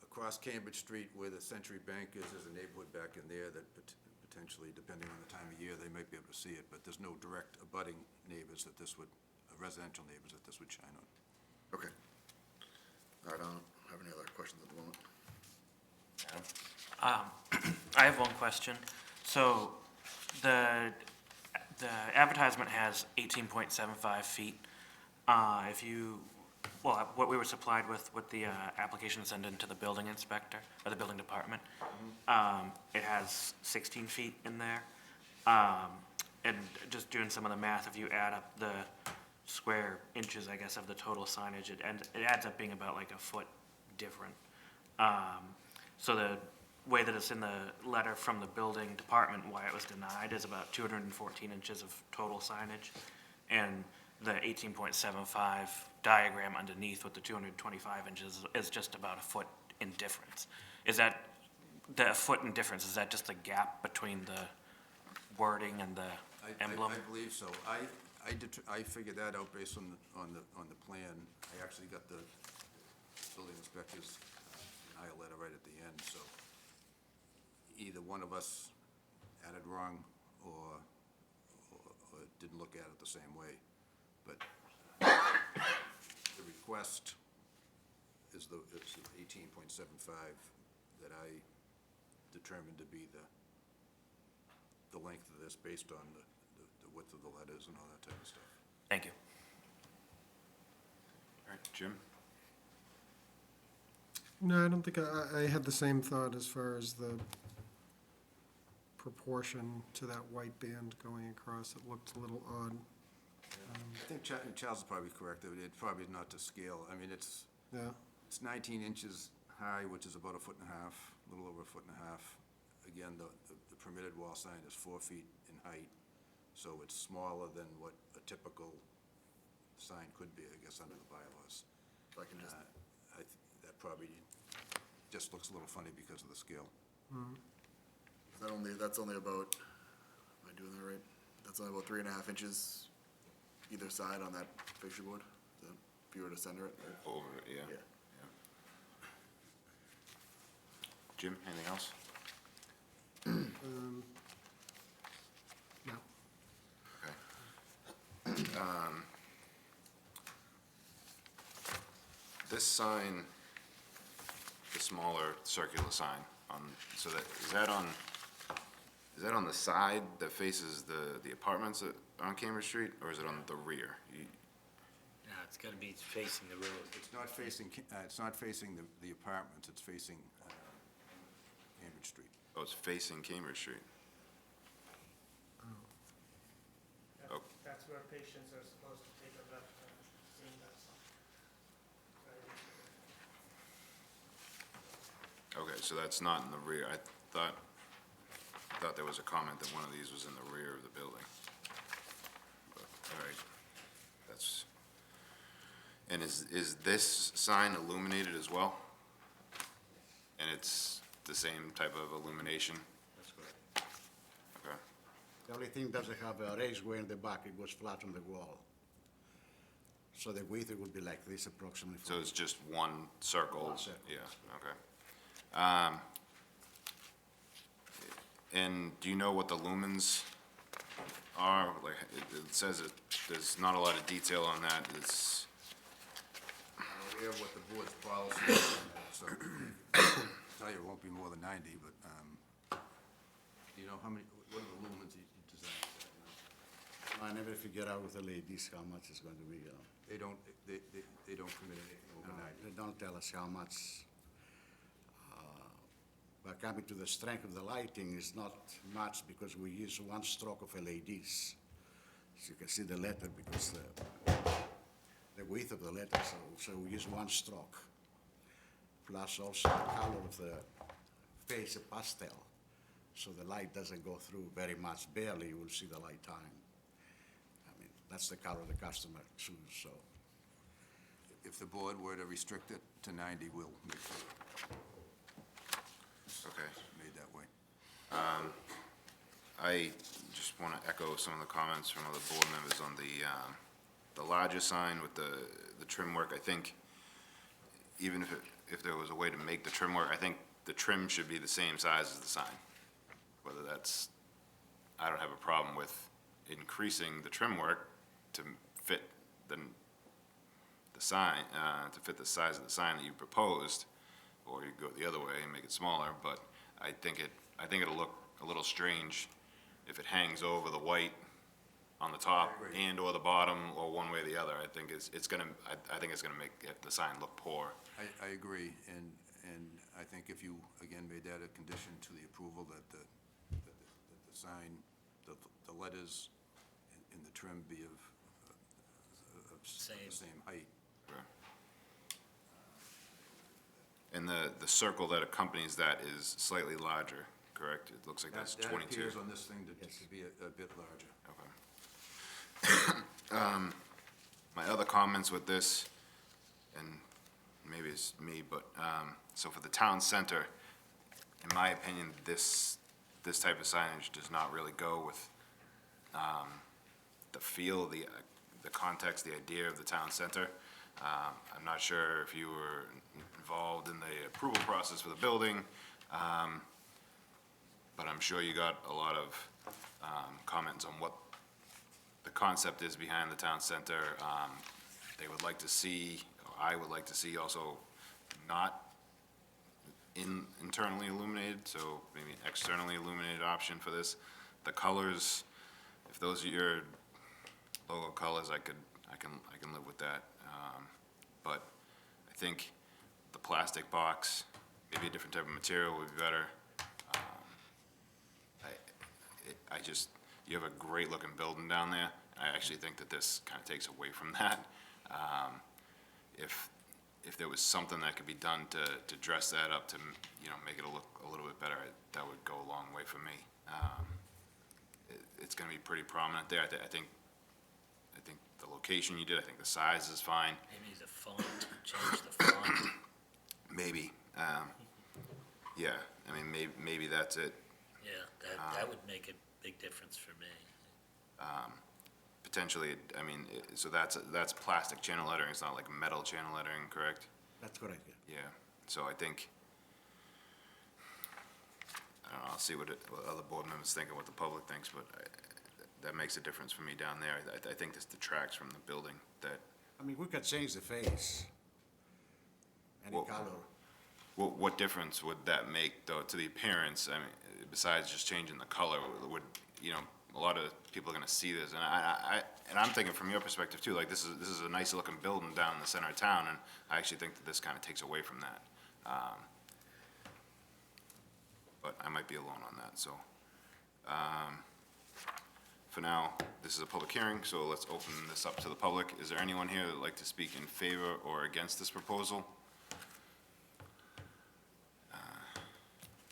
across Cambridge Street where the Century Bank is, there's a neighborhood back in there that potentially, depending on the time of year, they might be able to see it, but there's no direct abutting neighbors that this would, residential neighbors that this would shine on. Okay. All right, I don't have any other questions at the moment. I have one question. So the advertisement has 18.75 feet. What we were supplied with the application sent into the building inspector, or the building department, it has 16 feet in there. And just doing some of the math, if you add up the square inches, I guess, of the total signage, it adds up being about like a foot different. So the way that it's in the letter from the building department, why it was denied, is about 214 inches of total signage. And the 18.75 diagram underneath with the 225 inches is just about a foot in difference. Is that, the foot in difference, is that just the gap between the wording and the emblem? I believe so. I figured that out based on the plan. I actually got the building inspector's denial letter right at the end, so either one of us added wrong or didn't look at it the same way. But the request is the 18.75 that I determined to be the length of this based on the width of the letters and all that type of stuff. Thank you. All right, Jim? No, I don't think I had the same thought as far as the proportion to that white band going across. It looked a little odd. I think Charles is probably correct, that it probably is not to scale. I mean, it's Yeah, 19 inches high, which is about 1.5 feet, a little over 1.5 feet. Again, the permitted wall sign is 4 feet in height, so it's smaller than what a typical sign could be, I guess, under the bylaws. If I can just, That probably just looks a little funny because of the scale. that's only about, am I doing that right? That's only about 3.5 inches either side on that picture board, if you were to center it. Over, yeah. Yeah. Jim, anything else? no. Okay. This sign, the smaller circular sign on, so that, is that on the side that faces the apartments on Cambridge Street, or is it on the rear? No, it's gonna be facing the road. It's not facing the apartments, it's facing Cambridge Street. Oh, it's facing Cambridge Street. Oh. That's where patients are supposed to take a left turn, seeing that sign. Okay, so that's not in the rear. I thought there was a comment that one of these was in the rear of the building. But, all right, that's, and is this sign illuminated as well? And it's the same type of illumination? That's correct. Okay, The only thing doesn't have a raiseway in the back, it goes flat on the wall. So the width, it would be like this approximately. so it's just one circle? One circle. Yeah, okay. And do you know what the lumens are? Like, it says there's not a lot of detail on that. It's, We have what the board's policy is on that, so I'll tell you, it won't be more than 90, but, do you know how many, what are the lumens you designed? I never figure out with the ladies how much it's going to be, you know. They don't commit anything over 90. They don't tell us how much. But coming to the strength of the lighting is not much because we use one stroke of LEDs. So you can see the letter because the width of the letter, so we use one stroke. Plus also the color of the face, a pastel. So the light doesn't go through very much, barely you will see the light time. I mean, that's the color the customer chooses, so. If the board were to restrict it to 90, we'll make sure okay. it's made that way. I just want to echo some of the comments from other board members on the larger sign with the trim work. I think even if there was a way to make the trim work, I think the trim should be the same size as the sign. Whether that's, I don't have a problem with increasing the trim work to fit the sign, to fit the size of the sign that you proposed, or you go the other way and make it smaller, but I think it'll look a little strange if it hangs over the white on the top I agree. and or the bottom, or one way or the other. I think it's gonna make the sign look poor. I agree, and I think if you, again, made that a condition to the approval that the sign, the letters in the trim be of Same. the same height. And the circle that accompanies that is slightly larger, correct? It looks like that's That 22. appears on this thing to be a bit larger. Okay. My other comments with this, and maybe it's me, but, so for the town center, in my opinion, this type of signage does not really go with, the feel, the context, the idea of the town center. I'm not sure if you were involved in the approval process for the building, but I'm sure you got a lot of comments on what the concept is behind the town center. They would like to see, or I would like to see also not internally illuminated, so maybe an externally illuminated option for this. The colors, if those are your logo colors, I can live with that. But I think the plastic box, maybe a different type of material would be better. you have a great looking building down there. I actually think that this kind of takes away from that. If there was something that could be done to dress that up, to, make it look a little bit better, that would go a long way for me. It's gonna be pretty prominent there. I think the location you did, I think the size is fine. Maybe the font, change the font. Maybe, yeah, I mean, maybe that's it. Yeah, that would make a big difference for me. Potentially, I mean, so that's plastic channel lettering, it's not like metal channel lettering, correct? That's correct, yeah. Yeah, so I think, I don't know, I'll see what other board members think and what the public thinks, but that makes a difference for me down there. I think this detracts from the building, that, I mean, we could change the face, any Well- color. what difference would that make, though, to the appearance? I mean, besides just changing the color, would, a lot of people are gonna see this, and I'm thinking from your perspective too, like, this is a nice looking building down in the center of town, and I actually think that this kind of takes away from that. But I might be alone on that, so. For now, this is a public hearing, so let's open this up to the public. Is there anyone here that would like to speak in favor or against this proposal?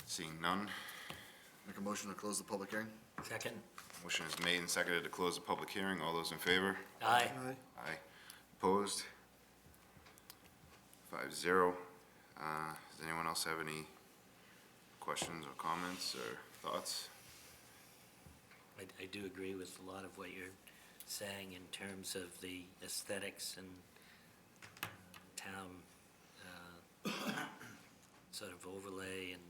Seeing none, Make a motion to close the public hearing? Second? motion is made and seconded to close the public hearing. All those in favor? Aye. Aye. Aye. Opposed? 5-0. Does anyone else have any questions or comments or thoughts? I do agree with a lot of what you're saying in terms of the aesthetics and town sort of overlay, and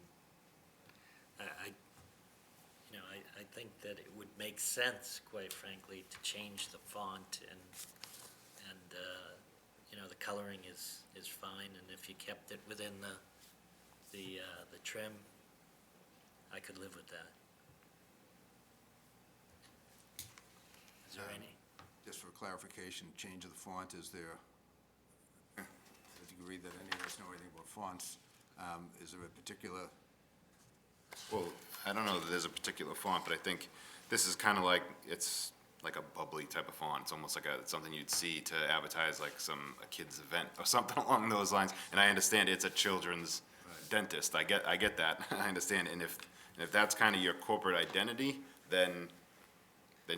I think that it would make sense, quite frankly, to change the font, and the coloring is fine, and if you kept it within the trim, I could live with that. Is there any? Just for clarification, change of the font, is there, to the degree that any of us know anything about fonts, is there a particular, Well, I don't know that there's a particular font, but I think this is kind of like, it's like a bubbly type of font. It's almost like something you'd see to advertise like a kid's event or something along those lines. And I understand it's a children's dentist. I get that. I understand. And if that's kind of your corporate identity, then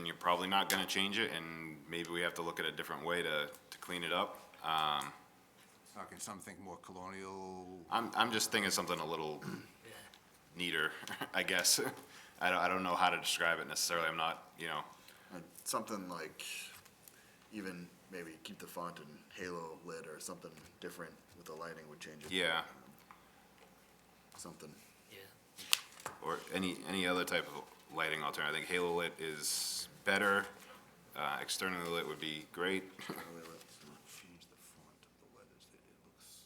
you're probably not going to change it, and maybe we have to look at a different way to clean it up. talking something more colonial? I'm just thinking something a little neater, I guess. I don't know how to describe it necessarily. I'm not, Something like, even maybe keep the font in halo lit or something different with the lighting would change it. yeah, Something. Yeah. or any other type of lighting alternative. I think halo lit is better. Externally lit would be great. Change the font of the letters, it looks,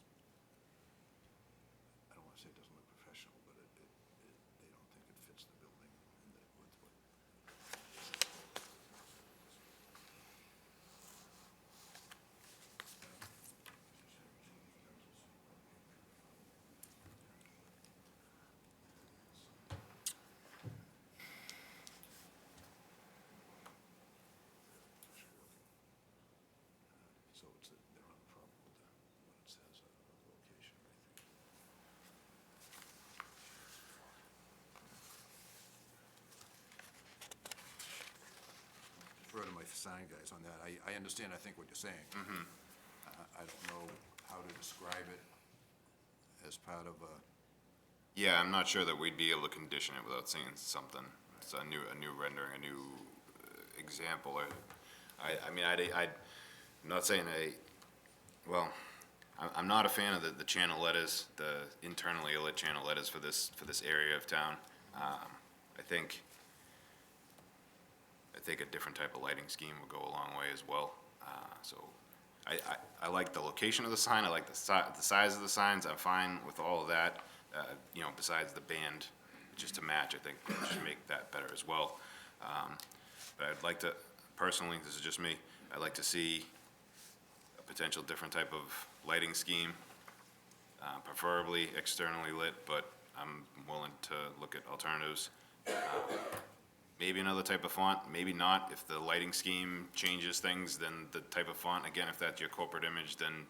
I don't wanna say it doesn't look professional, but they don't think it fits the building and with what. So they're on the problem with what it says, location right there. Defer to my sign guys on that. I understand, I think, what you're saying. I don't know how to describe it as part of a, Yeah, I'm not sure that we'd be able to condition it without seeing something. It's a new rendering, a new example. I'm not saying I'm not a fan of the channel letters, the internally lit channel letters for this area of town. I think a different type of lighting scheme would go a long way as well. So I like the location of the sign, I like the size of the signs, I'm fine with all of that. Besides the band, just to match, I think it should make that better as well. But I'd like to, personally, this is just me, I'd like to see a potential different type of lighting scheme, preferably externally lit, but I'm willing to look at alternatives. maybe another type of font, maybe not. If the lighting scheme changes things, then the type of font, again, if that's your corporate image, then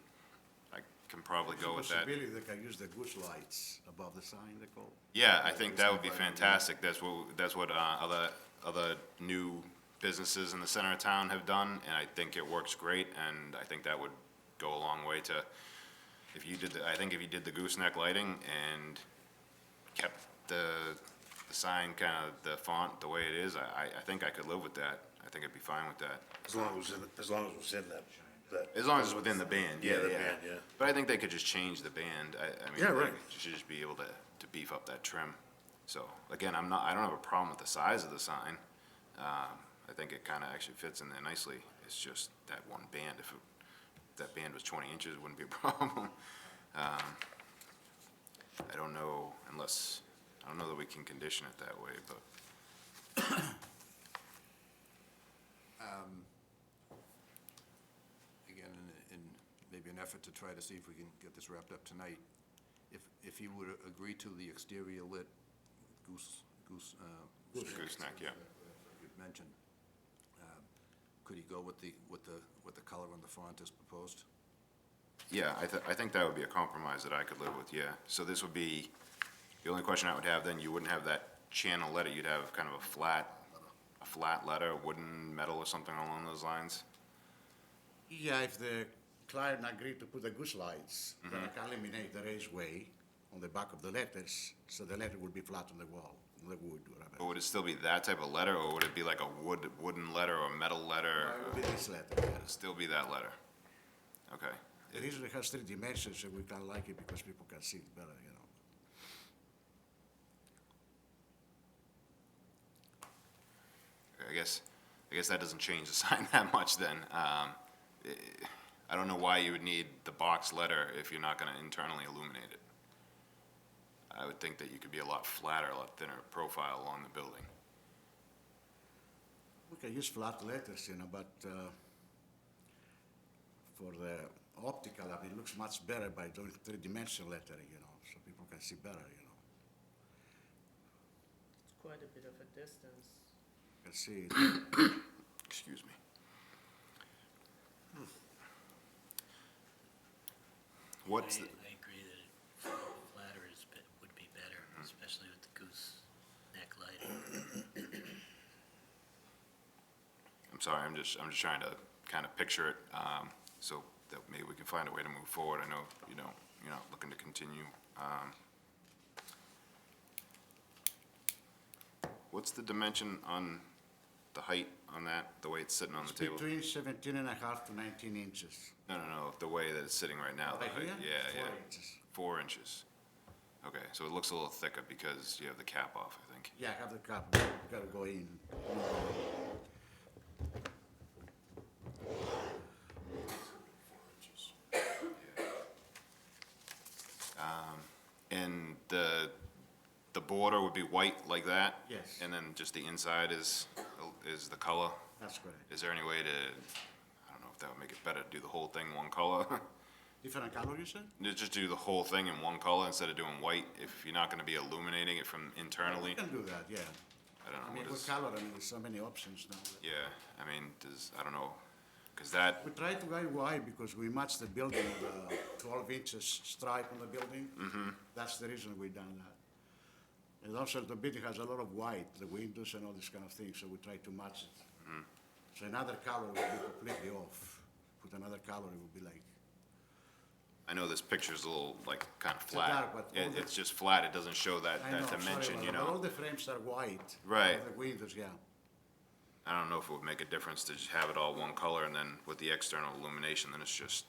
I can probably go with that. Possibility they can use the goose lights above the sign, they call. Yeah, I think that would be fantastic. That's what other new businesses in the center of town have done, and I think it works great, and I think that would go a long way to, if you did the gooseneck lighting and kept the sign kind of, the font the way it is, I think I could live with that. I think I'd be fine with that. As long as it was in that. As long as it's within the band, yeah, the yeah. band, yeah. But I think they could just change the band. I mean, Yeah, right. they should just be able to beef up that trim. So, again, I don't have a problem with the size of the sign. I think it kind of actually fits in there nicely. It's just that one band. If that band was 20 inches, it wouldn't be a problem. I don't know that we can condition it that way, but. Again, in maybe an effort to try to see if we can get this wrapped up tonight, if he would agree to the exterior lit Gooseneck, yeah. you mentioned, could he go with the color on the font as proposed? Yeah, I think that would be a compromise that I could live with, yeah. So this would be, the only question I would have then, you wouldn't have that channel letter, you'd have kind of a flat letter, wooden, metal, or something along those lines? Yeah, if the client agreed to put the goose lights, then I can eliminate the raiseway on the back of the letters, so the letter will be flat on the wall, on the wood, whatever. Or would it still be that type of letter, or would it be like a wooden letter or metal letter? It will be this letter, yeah. Still be that letter? Okay. The reason it has 3 dimensions, so we can like it because people can see it better, you know. I guess that doesn't change the sign that much then. I don't know why you would need the box letter if you're not gonna internally illuminate it. I would think that you could be a lot flatter, a lot thinner profile along the building. We can use flat letters, you know, but for the optical, I mean, it looks much better by doing 3-dimensional lettering, you know, so people can see better, you know. It's quite a bit of a distance. Can see it. Excuse me. What's the, I agree that flatter would be better, especially with the gooseneck lighting. I'm sorry, I'm just trying to kind of picture it, so that maybe we can find a way to move forward. I know, you're not looking to continue. What's the dimension on the height on that, the way it's sitting on the It's table? between 17.5 to 19 inches. No, the way that it's sitting right now, the Right height, here? yeah, 4 yeah. inches. 4 inches. Okay, so it looks a little thicker because you have the cap off, I think. Yeah, I have the cap, we gotta go in. And the border would be white like that? Yes. And then just the inside is the color? That's correct. Is there any way to, I don't know if that would make it better, to do the whole thing one color? Different color, you said? Just do the whole thing in one color instead of doing white, if you're not gonna be illuminating it from internally? We can do that, yeah. I don't I know, mean, what with is, color, I mean, there's so many options now. yeah, I mean, I don't know, cause that, We try to go white because we match the building, the 12 inches stripe on the building. That's the reason we done that. And also the building has a lot of white, the windows and all this kind of thing, so we try to match it. So another color would be completely off. Put another color, it would be like, I know this picture's a little, like, kinda a flat. dark, but all the- It's just flat, it doesn't show that I know, sorry dimension, about you that, but all know? the frames are white. Right. All the windows, yeah. I don't know if it would make a difference to just have it all one color, and then with the external illumination, then it's just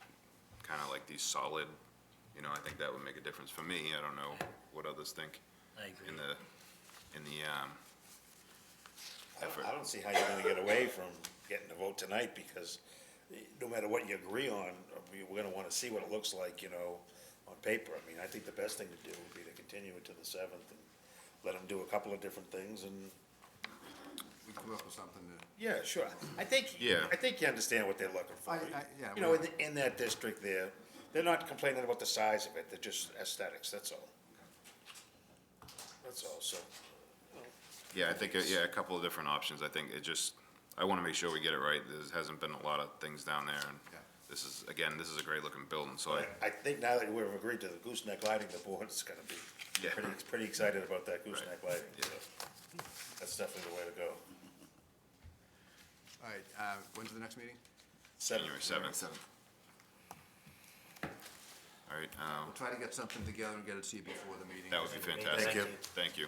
kinda like these solid, I think that would make a difference for me. I don't know what others think I agree. in the effort. I don't see how you're gonna get away from getting the vote tonight, because no matter what you agree on, we're gonna wanna see what it looks like, on paper. I mean, I think the best thing to do would be to continue it to the 7th and let them do a couple of different things and. We come up with something that, Yeah, sure. I think you understand what they're looking for. yeah. In that district there, they're not complaining about the size of it, they're just aesthetics, that's all. That's all, so. Yeah, I think, yeah, a couple of different options. I think it just, I want to make sure we get it right. There hasn't been a lot of things down there, and Yeah. this is, again, this is a great looking building, so I think now that we've agreed to the gooseneck lighting, the board is gonna be Yeah. pretty excited about that gooseneck lighting. Yeah. So that's definitely the way to go. All right, when's the next meeting? January 7th. 7th. All right, We'll try to get something together and get it to you before the meeting. that would be Thank fantastic. you. Thank you.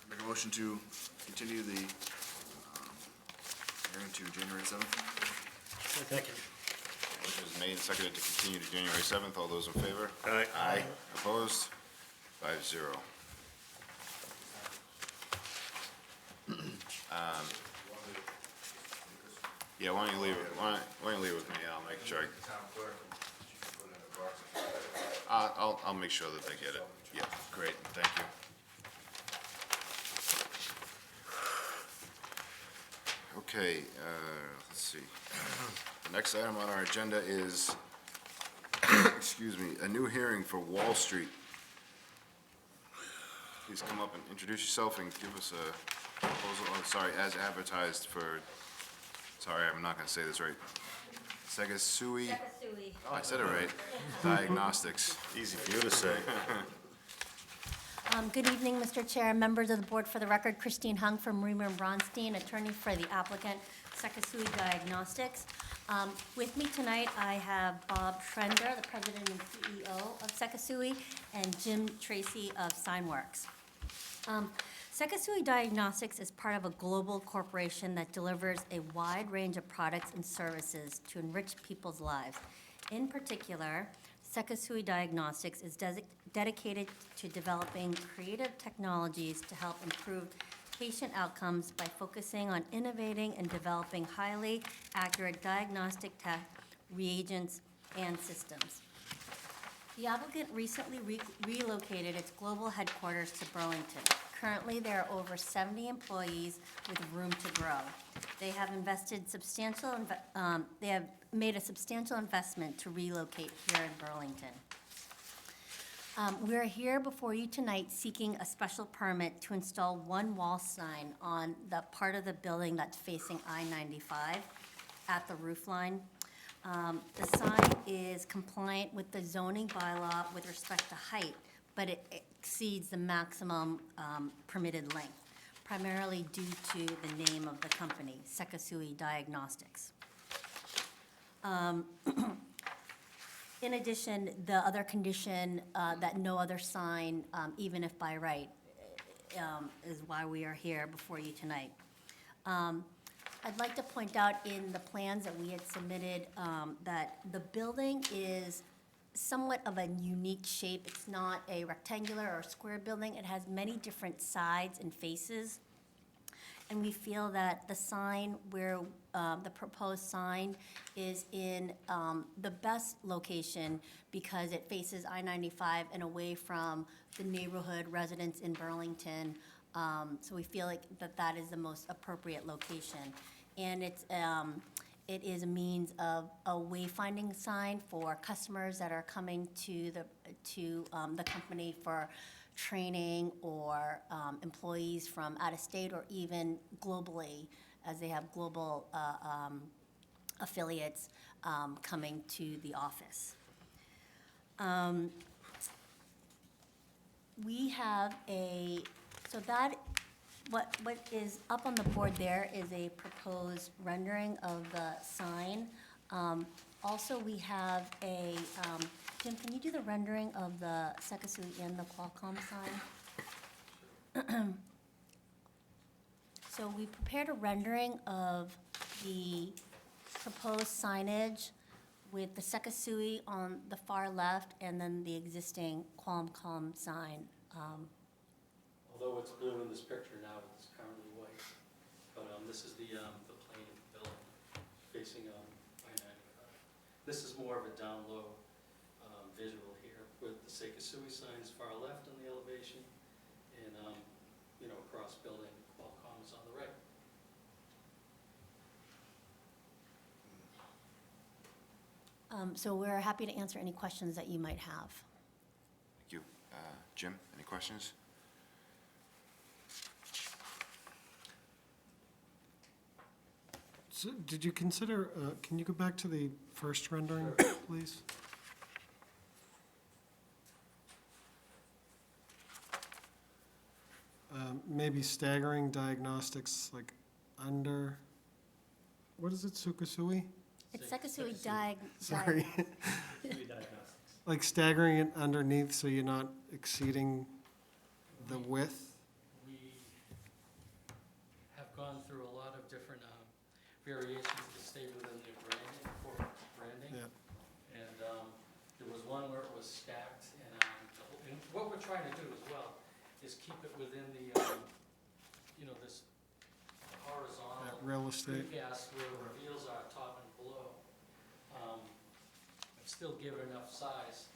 Make a motion to continue the hearing to January 7th. Second. Motion is made and seconded to continue to January 7th. All those in favor? Aye. Aye. Opposed? 5-0. Yeah, why don't you leave it, why don't you leave it with me? I'll make sure, I'll make sure that they get it. Yeah, great, thank you. Okay, let's see. The next item on our agenda is, excuse me, a new hearing for Wall Street. Please come up and introduce yourself and give us a proposal, oh, sorry, as advertised for, sorry, I'm not gonna say this right. Sekisui, oh, I said it right, Diagnostics. Easy for you to say. Good evening, Mr. Chair, members of the board. For the record, Christine Hung from Reamer and Bronstein, attorney for the applicant, Sekisui Diagnostics. With me tonight, I have Bob Schrender, the president and CEO of Sekisui, and Jim Tracy of Signworks. Sekisui Diagnostics is part of a global corporation that delivers a wide range of products and services to enrich people's lives. In particular, Sekisui Diagnostics is dedicated to developing creative technologies to help improve patient outcomes by focusing on innovating and developing highly accurate diagnostic reagents and systems. The applicant recently relocated its global headquarters to Burlington. Currently, there are over 70 employees with room to grow. They have made a substantial investment to relocate here in Burlington. We are here before you tonight seeking a special permit to install one wall sign on the part of the building that's facing I-95 at the roof line. The sign is compliant with the zoning bylaw with respect to height, but it exceeds the maximum permitted length, primarily due to the name of the company, Sekisui Diagnostics. In addition, the other condition that no other sign, even if by right, is why we are here before you tonight. I'd like to point out in the plans that we had submitted that the building is somewhat of a unique shape. It's not a rectangular or square building. It has many different sides and faces. And we feel that the sign where, the proposed sign is in the best location because it faces I-95 and away from the neighborhood residents in Burlington. So we feel like that is the most appropriate location. And it is a means of a wayfinding sign for customers that are coming to the company for training or employees from out of state or even globally, as they have global affiliates coming to the office. We have what is up on the board there is a proposed rendering of the sign. Also, we have Jim, can you do the rendering of the Sekisui and the Qualcomm sign? So we prepared a rendering of the proposed signage with the Sekisui on the far left and then the existing Qualcomm sign. Although it's blue in this picture now, it's currently white. But this is the plane of the building facing I-95. This is more of a down low visual here with the Sekisui signs far left on the elevation and, across building Qualcomm is on the right. So we're happy to answer any questions that you might have. Thank you. Jim, any questions? So did you consider, can you go back to the first rendering, please? Maybe staggering diagnostics, like under, what is it, Sukasui? It's Sekisui Sorry. Maybe diagnostics. Like staggering it underneath so you're not exceeding the width? We have gone through a lot of different variations to stay within the branding, core branding. Yeah. And there was one where it was stacked, and what we're trying to do as well is keep it within the, this horizontal. That real estate. Precast where the reveals are top and below. And still give it enough size,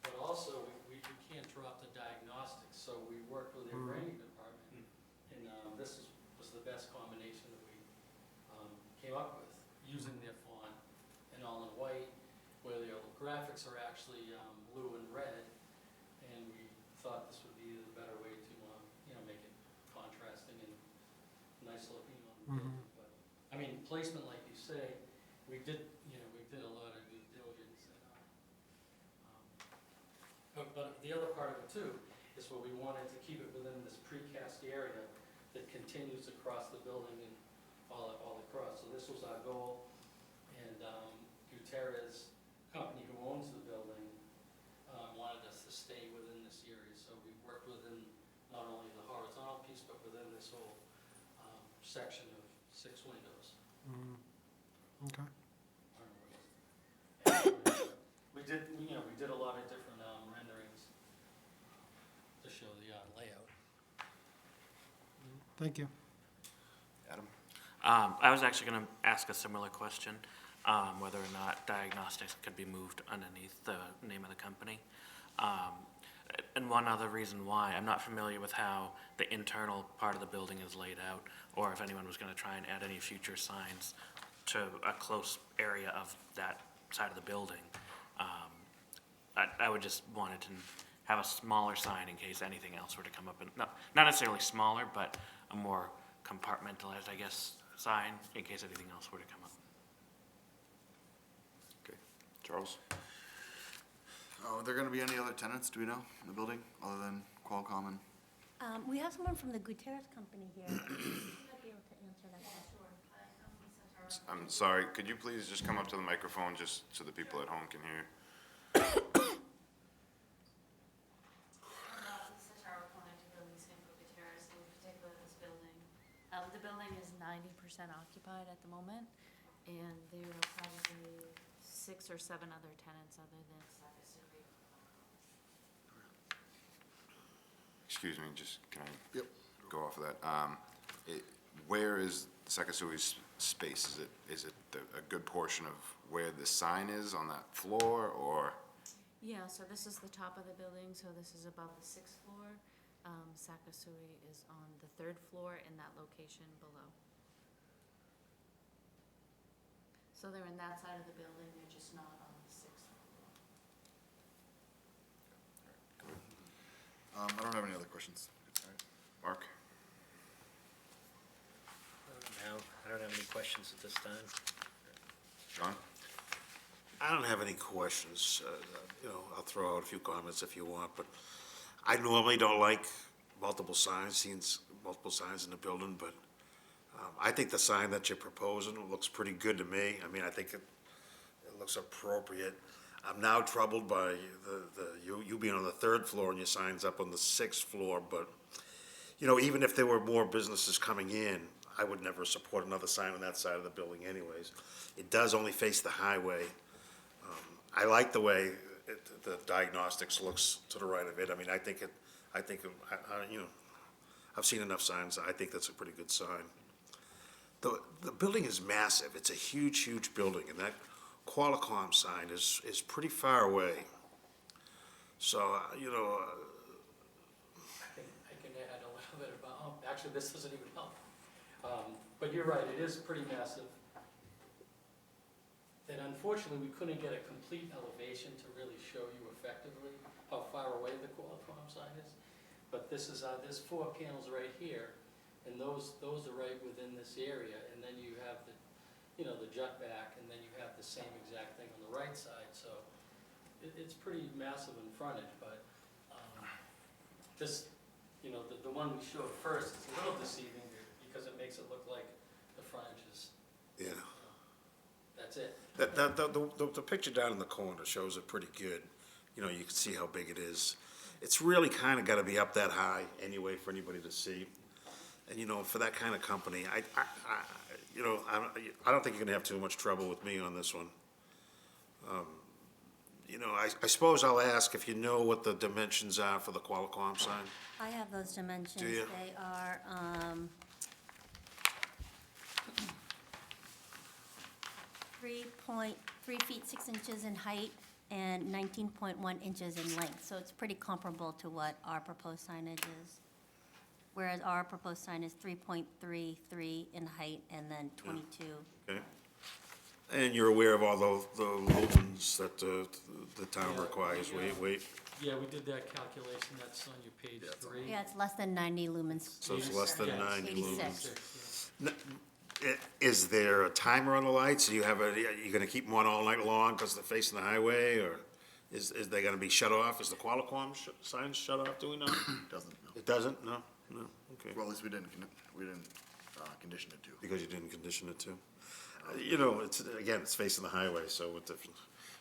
but also we can't drop the diagnostics, so we worked with the branding department. And was the best combination that we came up with, using their font and all in white, where the graphics are actually blue and red. And we thought this would be the better way to, make it contrasting and nice looking on the building. But, I mean, placement, like you say, we did a lot of due diligence. But the other part of it too, is where we wanted to keep it within this precast area that continues across the building and all across. So this was our goal, and Gutierrez company who owns the building wanted us to stay within this area. So we worked within not only the horizontal piece, but within this whole section of 6 windows. Okay. We did a lot of different renderings to show the layout. Thank you. Adam? I was actually going to ask a similar question, whether or not diagnostics could be moved underneath the name of the company. And one other reason why, I'm not familiar with how the internal part of the building is laid out, or if anyone was going to try and add any future signs to a close area of that side of the building. I would just wanted to have a smaller sign in case anything else were to come up, and not necessarily smaller, but a more compartmentalized, I guess, sign in case anything else were to come up. Okay. Charles? Are there gonna be any other tenants, do we know, in the building, other than Qualcomm and? We have someone from the Gutierrez company here. He might be able to answer that question. I'm sorry, could you please just come up to the microphone just so the people at home can hear? Lisa Taro, calling to the leasing for Gutierrez, in particular this building. The building is 90% occupied at the moment, and there are probably 6 or 7 other tenants other than Sekisui. Excuse me, just, can I? Yep. Go off of that? Where is Sekisui's space? Is it a good portion of where the sign is on that floor, or? Yeah, so this is the top of the building, so this is above the 6th floor. Sekisui is on the 3rd floor in that location below. So they're in that side of the building, they're just not on the 6th floor. I don't have any other questions. Mark? No, I don't have any questions at this time. John? I don't have any questions. I'll throw out a few comments if you want, but I normally don't like seeing multiple signs in the building, but I think the sign that you're proposing looks pretty good to me. I mean, I think it looks appropriate. I'm now troubled by you being on the 3rd floor and your sign's up on the 6th floor, but, even if there were more businesses coming in, I would never support another sign on that side of the building anyways. It does only face the highway. I like the way the diagnostics looks to the right of it. I mean, I've seen enough signs. I think that's a pretty good sign. The building is massive. It's a huge, huge building, and that Qualcomm sign is pretty far away. So, I can add a little bit about, actually, this doesn't even help. But you're right, it is pretty massive. And unfortunately, we couldn't get a complete elevation to really show you effectively how far away the Qualcomm sign is. But this is, there's 4 panels right here, and those are right within this area. And then you have you know, the jut back, and then you have the same exact thing on the right side, so it's pretty massive in frontage, but, this, you know, the one we showed first is a little deceiving because it makes it look like the frontage is, Yeah. that's it. The picture down in the corner shows it pretty good. You know, you can see how big it is. It's really kind of got to be up that high anyway for anybody to see. And, you know, for that kind of company, you know, I don't think you're going to have too much trouble with me on this one. You know, I suppose I'll ask if you know what the dimensions are for the Qualcomm sign? I have those dimensions. Do you? They are, 3 feet 6 inches in height and 19.1 inches in length. So it's pretty comparable to what our proposed signage is. Whereas our proposed sign is 3.33 in height and then 22. Okay. And you're aware of all the lumens that the town Yeah, requires, yeah. Yeah, we did that calculation, that's on your page 3. Yeah, it's less than 90 lumens. So it's less than Yes. 90 lumens. 86. Is there a timer on the lights? Do you have are you gonna keep them on all night long because they're facing the highway, or is they gonna be shut off? Is the Qualcomm sign shut off, do we know? Doesn't, no. It doesn't? No? No, okay. Well, at least we didn't condition it to. Because you didn't condition it to? You know, again, it's facing the highway, so what the,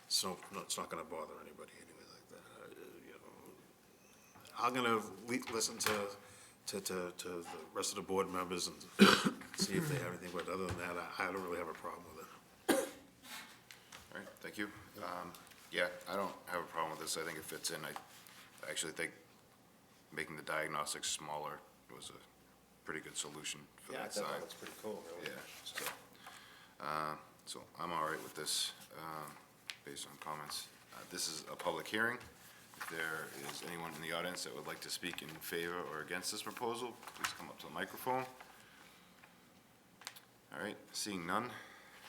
so, no, it's not gonna bother anybody anyway like that. You know, I'm gonna listen to the rest of the board members and see if they have anything, but other than that, I don't really have a problem with it. All right, thank you. Yeah, I don't have a problem with this. I think it fits in. I actually think making the diagnostics smaller was a pretty good solution for that sign. pretty cool, Yeah, so I'm all right with this, based on comments. This is a public hearing. If there is anyone in the audience that would like to speak in favor or against this proposal, please come up to the microphone. All right, seeing none.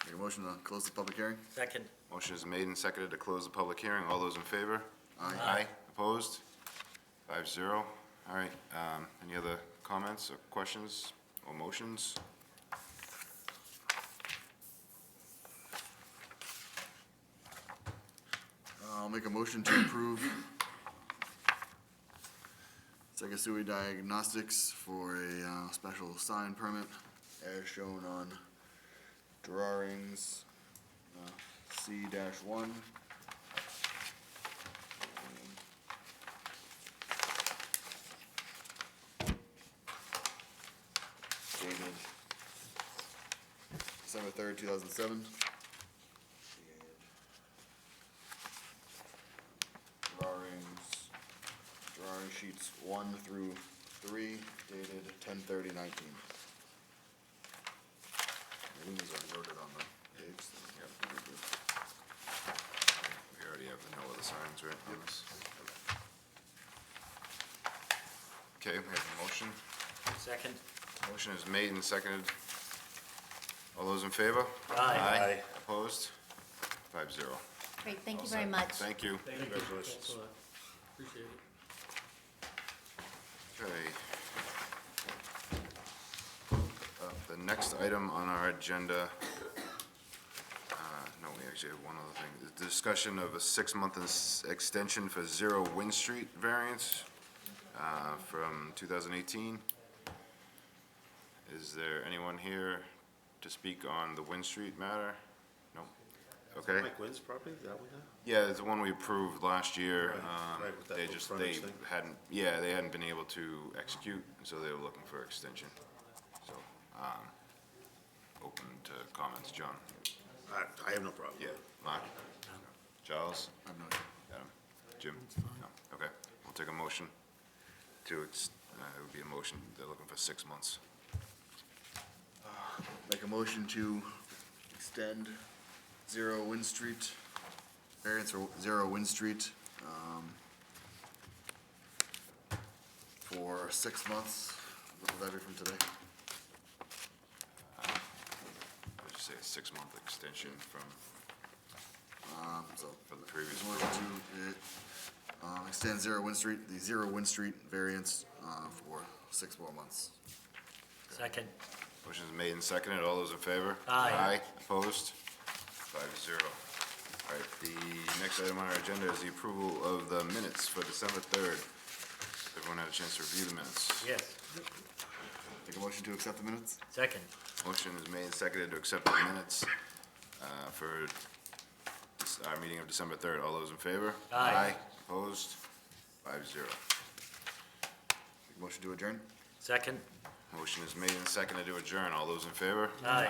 Make a motion to close the public hearing? Second. Motion is made and seconded to close the public hearing. All those in favor? Aye. Aye. Opposed? 5-0. All right, any other comments or questions or motions? I'll make a motion to approve Sekisui Diagnostics for a special sign permit as shown on drawings C-1. Dated December 3rd, 2007. Drawing sheets 1 through 3 dated 10/30/19. The lumens are noted on the page. So We already have the no other signs, right, on this? Okay, we have a motion. Second. Motion is made and seconded. All those in favor? Aye. Opposed? 5-0. Great, thank All you very set. much. Thank you. Thank you. Congratulations. Thanks a lot. Appreciate it. Okay. The next item on our agenda, no, we actually have one other thing. The discussion of a 6-month extension for Zero Wind Street variance from 2018. Is there anyone here to speak on the Wind Street matter? No? Okay. Mike Wynn's property, is that one? Yeah, it's the one we approved last year. Right, with that They little just, frontage they thing. hadn't, yeah, they hadn't been able to execute, so they were looking for extension. So, open to comments, John? I have no problem. Yeah, Mark? Charles? I'm not. Adam? Jim? No, okay. We'll take a motion to, it would be a motion, they're looking for 6 months. Make a motion to extend Zero Wind Street, variance for Zero Wind Street, for 6 months. What would that be from today? Let's just say a 6-month extension from, So, for the previous. just wanted to, extend Zero Wind Street, the Zero Wind Street variance, for 6 more months. Second. Motion is made and seconded. All those in favor? Aye. Opposed? 5-0. All right, the next item on our agenda is the approval of the minutes for December 3rd. Everyone had a chance to review the minutes? Yes. Take a motion to accept the minutes? Second. Motion is made and seconded to accept the minutes for our meeting of December 3rd. All those in favor? Aye. Opposed? 5-0. Take a motion to adjourn? Second. Motion is made and seconded to adjourn. All those in favor? Aye.